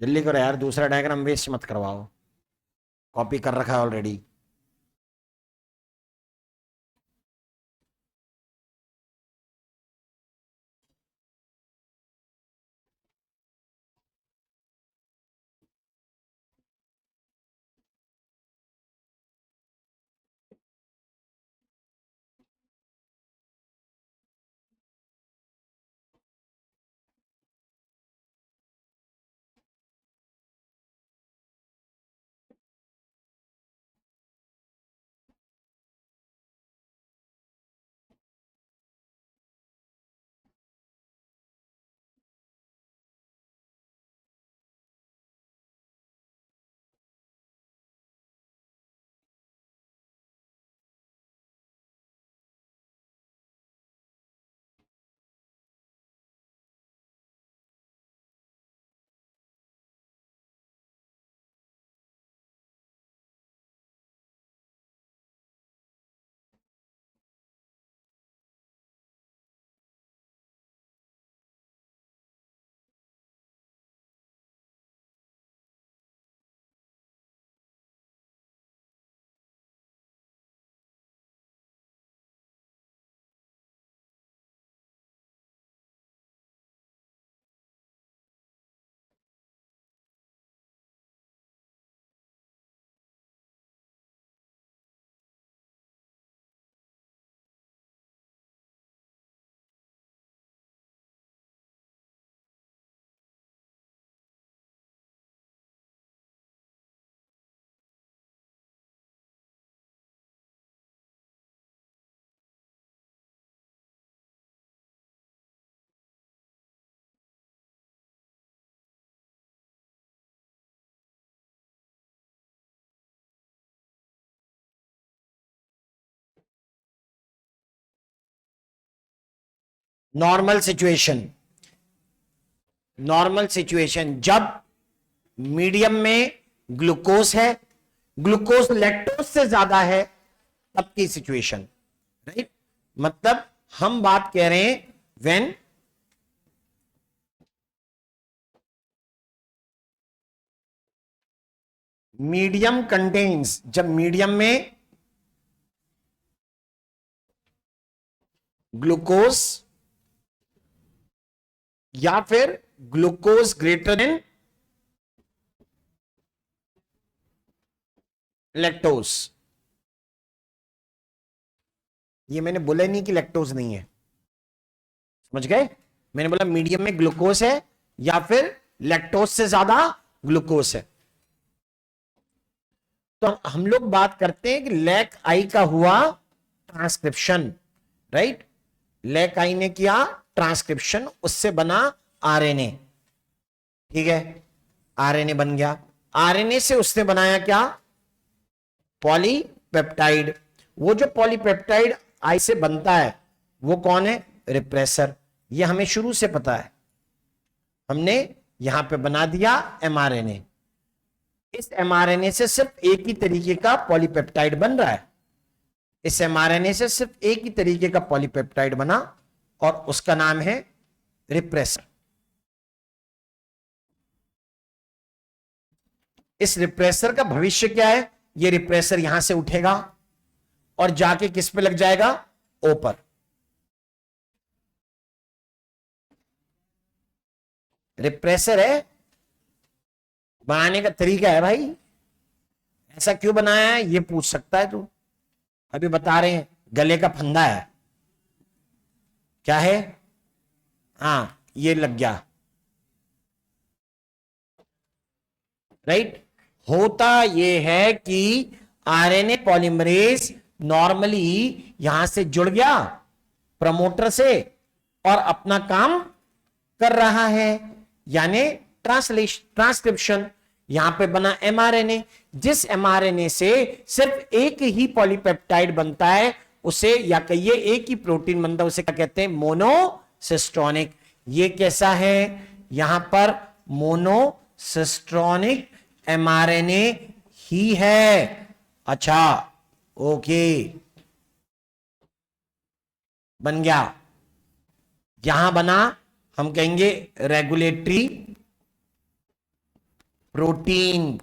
जल्दी करो यार, दूसरा डायग्राम वेस्ट मत करवाओ, कॉपी कर रखा है already. Normal situation, normal situation जब मीडियम में ग्लूकोज है, ग्लूकोज लैक्टोज से ज्यादा है, तब की सिचुएशन, राइट। मतलब हम बात कह रहे हैं व्हेन मीडियम कंटेन्स, जब मीडियम में ग्लूकोज या फिर ग्लूकोज ग्रेटर देन लैक्टोज। ये मैंने बोला नहीं कि लैक्टोज नहीं है, समझ गए। मैंने बोला मीडियम में ग्लूकोज है या फिर लैक्टोज से ज्यादा ग्लूकोज है। तो हम लोग बात करते हैं कि लैक आई का हुआ ट्रांसक्रिप्शन, राइट। लैक आई ने किया ट्रांसक्रिप्शन, उससे बना आरएनए, ठीक है, आरएनए बन गया। आरएनए से उसने बनाया क्या, पॉलीपेप्टाइड। वो जो पॉलीपेप्टाइड आई से बनता है वो कौन है, रिप्रेसर। ये हमें शुरू से पता है, हमने यहां पे बना दिया एमआरएनए। इस एमआरएनए से सिर्फ एक ही तरीके का पॉलीपेप्टाइड बन रहा है, इस एमआरएनए से सिर्फ एक ही तरीके का पॉलीपेप्टाइड बना और उसका नाम है रिप्रेसर। इस रिप्रेसर का भविष्य क्या है, ये रिप्रेसर यहां से उठेगा और जाके किस पे लग जाएगा, ओ पर। रिप्रेसर है, बनाने का तरीका है भाई, ऐसा क्यों बनाया है ये पूछ सकता है तू। अभी बता रहे हैं, गले का फंदा है, क्या है, हां ये लग गया, राइट। होता ये है कि आरएनए पॉलीमरेज नॉर्मली यहां से जुड़ गया प्रमोटर से और अपना काम कर रहा है, यानी ट्रांसक्रिप्शन। यहां पे बना एमआरएनए, जिस एमआरएनए से सिर्फ एक ही पॉलीपेप्टाइड बनता है उसे, या कहिए एक ही प्रोटीन बनता है, उसे क्या कहते हैं, मोनोसिस्टोनिक। ये कैसा है, यहां पर मोनोसिस्टोनिक एमआरएनए ही है। अच्छा, ओके, बन गया। यहां बना, हम कहेंगे रेगुलेटरी प्रोटीन,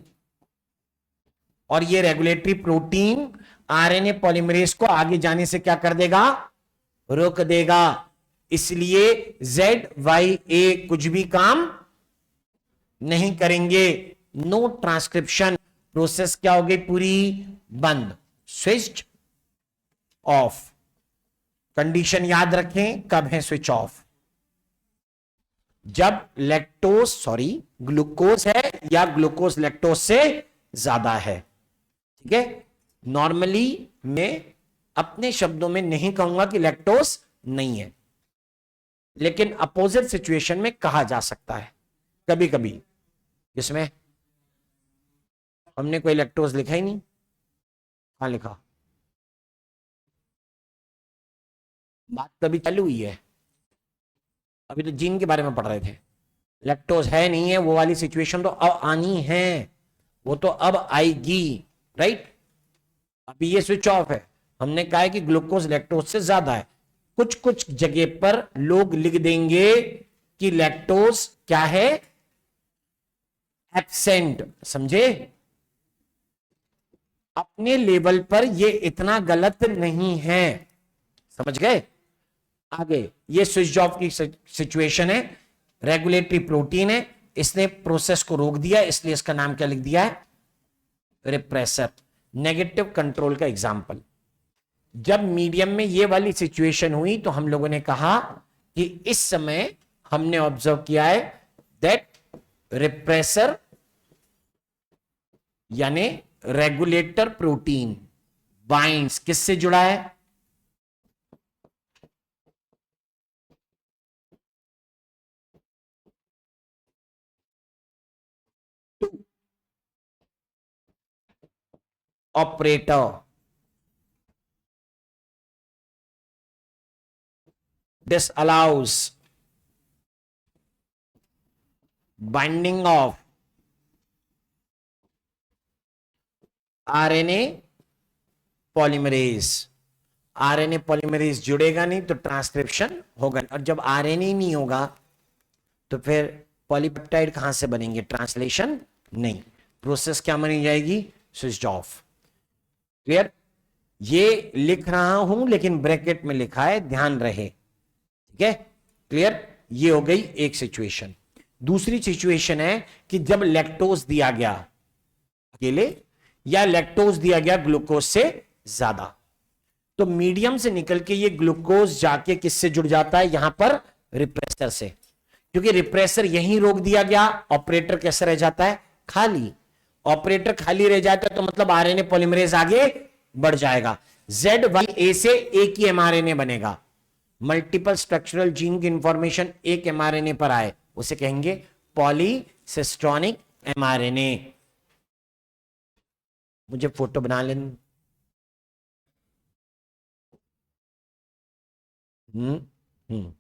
और ये रेगुलेटरी प्रोटीन आरएनए पॉलीमरेज को आगे जाने से क्या कर देगा, रोक देगा। इसलिए ZYA कुछ भी काम नहीं करेंगे, नो ट्रांसक्रिप्शन, प्रोसेस क्या हो गई, पूरी बंद, स्विच ऑफ। कंडीशन याद रखें, कब है स्विच ऑफ, जब ग्लूकोज है या ग्लूकोज लैक्टोज से ज्यादा है, ठीक है। नॉर्मली मैं अपने शब्दों में नहीं कहूंगा कि लैक्टोज नहीं है, लेकिन अपोजिट सिचुएशन में कहा जा सकता है कभी कभी, जिसमें हमने कोई लैक्टोज लिखा ही नहीं। कहां लिखा, बात तो अभी चालू हुई है, अभी तो जीन के बारे में पढ़ रहे थे। लैक्टोज है नहीं है, वो वाली सिचुएशन तो अब आनी है, वो तो अब आएगी, राइट। अभी ये स्विच ऑफ है, हमने कहा है कि ग्लूकोज लैक्टोज से ज्यादा है। कुछ कुछ जगह पर लोग लिख देंगे कि लैक्टोज क्या है, एब्सेंट, समझे। अपने लेवल पर ये इतना गलत नहीं है, समझ गए। आगे ये स्विच ऑफ की सिचुएशन है, रेगुलेटरी प्रोटीन है, इसने प्रोसेस को रोक दिया, इसलिए इसका नाम क्या लिख दिया है, रिप्रेसर। नेगेटिव कंट्रोल का एग्जांपल, जब मीडियम में ये वाली सिचुएशन हुई तो हम लोगों ने कहा कि इस समय हमने ऑब्जर्व किया है दैट रिप्रेसर यानी रेगुलेटर प्रोटीन बाइंड्स, किससे जुड़ा है, operator. This allows binding of RNA polymerase। RNA polymerase जुड़ेगा नहीं तो ट्रांसक्रिप्शन होगा, और जब RNA नहीं होगा तो फिर पॉलीपेप्टाइड कहां से बनेंगे, ट्रांसलेशन नहीं, प्रोसेस क्या मानी जाएगी, स्विच ऑफ। क्लियर, ये लिख रहा हूं लेकिन ब्रैकेट में लिखा है, ध्यान रहे, ठीक है, क्लियर। ये हो गई एक सिचुएशन। दूसरी सिचुएशन है कि जब लैक्टोज दिया गया अकेले या लैक्टोज दिया गया ग्लूकोज से ज्यादा, तो मीडियम से निकल के ये ग्लूकोज जाके किससे जुड़ जाता है, यहां पर रिप्रेसर से, क्योंकि रिप्रेसर यहीं रोक दिया गया, ऑपरेटर कैसे रह जाता है, खाली। ऑपरेटर खाली रह जाता है तो मतलब आरएनए पॉलीमरेज आगे बढ़ जाएगा। जेड वाई ए से एक ही एमआरएनए बनेगा। मल्टीपल स्ट्रक्चरल जीन की इंफॉर्मेशन एक एमआरएनए पर आए उसे कहेंगे पॉलीसिस्ट्रॉनिक एमआरएनए। मुझे फोटो बना लें। हम्म हम्म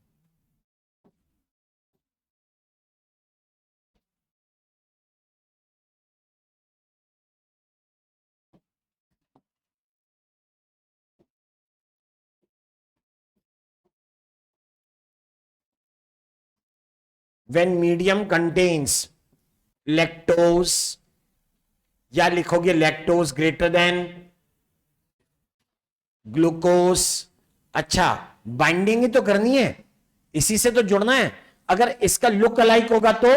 when medium contains lactose, या लिखोगे लैक्टोज ग्रेटर देन ग्लूकोज। अच्छा, बाइंडिंग ही तो करनी है, इसी से तो जुड़ना है। अगर इसका लुक अलाइक होगा तो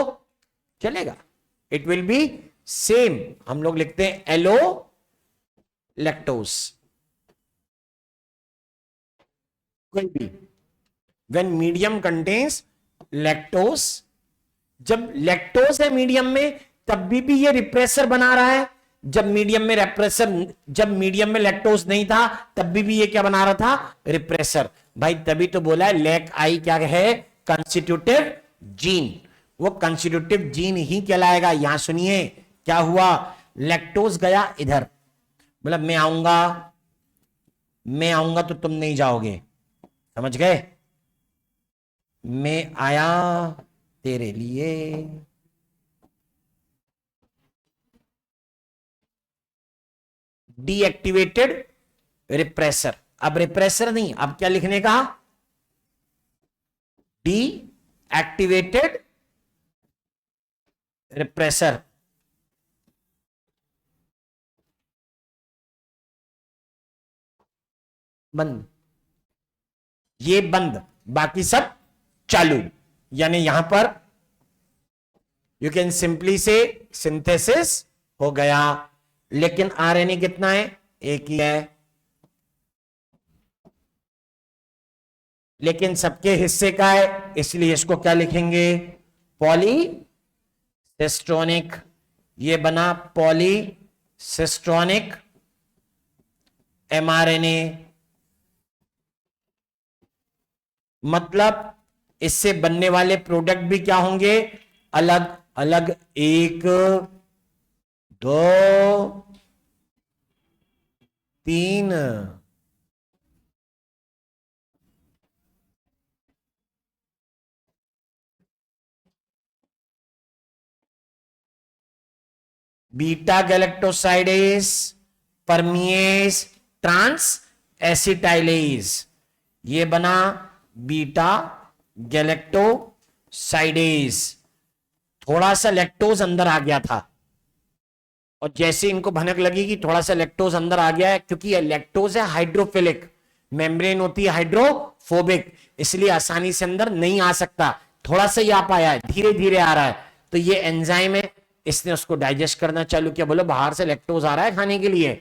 चलेगा, इट विल बी सेम। हम लोग लिखते हैं एलो लैक्टोज, कोई भी। व्हेन मीडियम कंटेन्स लैक्टोज, जब लैक्टोज है मीडियम में तब भी ये रिप्रेसर बना रहा है। जब मीडियम में रिप्रेसर, जब मीडियम में लैक्टोज नहीं था तब भी ये क्या बना रहा था, रिप्रेसर। भाई तभी तो बोला है लैक आई क्या है, कंस्टिट्यूटिव जीन। वो कंस्टिट्यूटिव जीन ही कहलाएगा। यहां सुनिए क्या हुआ, लैक्टोज गया इधर, मतलब मैं आऊंगा तो तुम नहीं जाओगे, समझ गए। मैं आया तेरे लिए, डीएक्टिवेटेड रिप्रेसर। अब रिप्रेसर नहीं, अब क्या लिखने का, डीएक्टिवेटेड रिप्रेसर। बंद, ये बंद, बाकी सब चालू। यानी यहां पर यू कैन सिंपली से सिंथेसिस हो गया। लेकिन आरएनए कितना है, एक ही है। लेकिन सबके हिस्से का है, इसलिए इसको क्या लिखेंगे, पॉलीसिस्ट्रॉनिक। ये बना पॉलीसिस्ट्रॉनिक एमआरएनए। मतलब इससे बनने वाले प्रोडक्ट भी क्या होंगे, अलग अलग, एक दो तीन, beta galactosidase, permease, trans acetylase. ये बना बीटा गैलेक्टोसाइडेज। थोड़ा सा लैक्टोज अंदर आ गया था, और जैसे इनको भनक लगी कि थोड़ा सा लैक्टोज अंदर आ गया है, क्योंकि लैक्टोज है हाइड्रोफिलिक, मेम्ब्रेन होती है हाइड्रोफोबिक, इसलिए आसानी से अंदर नहीं आ सकता। थोड़ा सा ही आ पाया है, धीरे धीरे आ रहा है। तो ये एंजाइम है, इसने उसको डाइजेस्ट करना चालू किया। बोलो बाहर से लैक्टोज आ रहा है खाने के लिए,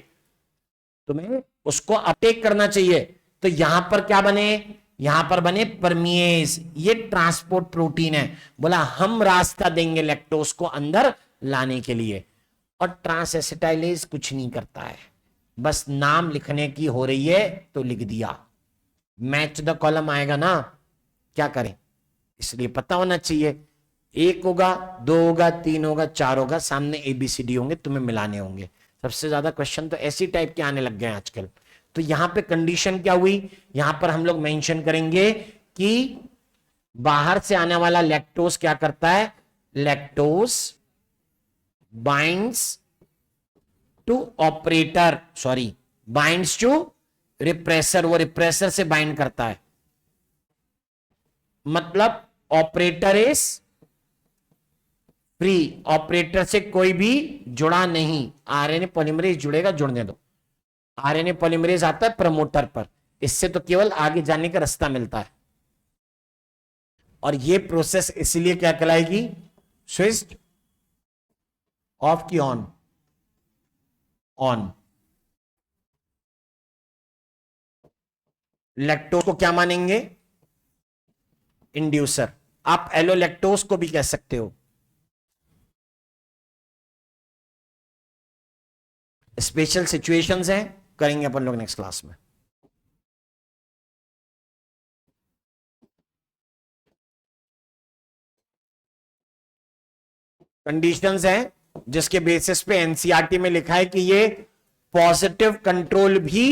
तुम्हें उसको अपटेक करना चाहिए। तो यहां पर क्या बने, यहां पर बने परमिएज। ये ट्रांसपोर्ट प्रोटीन है। बोला हम रास्ता देंगे लैक्टोज को अंदर लाने के लिए। और ट्रांसएसिटाइलेज कुछ नहीं करता है, बस नाम लिखने की हो रही है तो लिख दिया। मैच द कॉलम आएगा ना, क्या करें, इसलिए पता होना चाहिए। एक होगा, दो होगा, तीन होगा, चार होगा, सामने एबीसीडी होंगे, तुम्हें मिलाने होंगे। सबसे ज्यादा क्वेश्चन तो ऐसी टाइप के आने लग गए आजकल। तो यहां पे कंडीशन क्या हुई, यहां पर हम लोग मेंशन करेंगे कि बाहर से आने वाला लैक्टोज क्या करता है, lactose binds to operator, sorry, binds to repressor. वो रिप्रेसर से बाइंड करता है, मतलब ऑपरेटर इज फ्री, ऑपरेटर से कोई भी जुड़ा नहीं। आरएनए पॉलीमरेज जुड़ेगा, जुड़ने दो। आरएनए पॉलीमरेज आता है प्रमोटर पर, इससे तो केवल आगे जाने का रास्ता मिलता है। और ये प्रोसेस इसलिए क्या कहलाएगी, स्विच्ड ऑफ की ऑन, ऑन। लैक्टोज को क्या मानेंगे, इंड्यूसर, आप एलोलैक्टोज को भी कह सकते हो। स्पेशल सिचुएशंस हैं, करेंगे अपन लोग नेक्स्ट क्लास में। कंडीशंस हैं जिसके बेसिस पे एनसीईआरटी में लिखा है कि ये पॉजिटिव कंट्रोल भी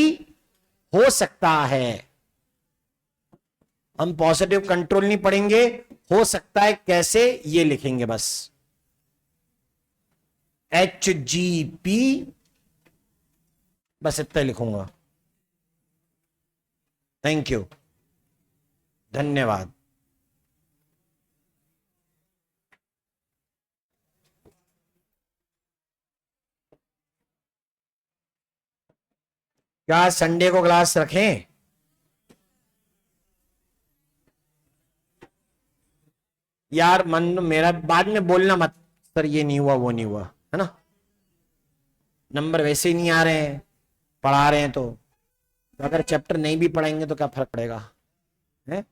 हो सकता है। हम पॉजिटिव कंट्रोल नहीं पढ़ेंगे, हो सकता है कैसे ये लिखेंगे बस। HGP बस इतना लिखूंगा। थैंक यू, धन्यवाद। क्या संडे को क्लास रखें? यार मन मेरा बाद में बोलना मत, सर ये नहीं हुआ वो नहीं हुआ, है ना। नंबर वैसे ही नहीं आ रहे हैं, पढ़ा रहे हैं तो अगर चैप्टर नहीं भी पढ़ाएंगे तो क्या फर्क पड़ेगा, है।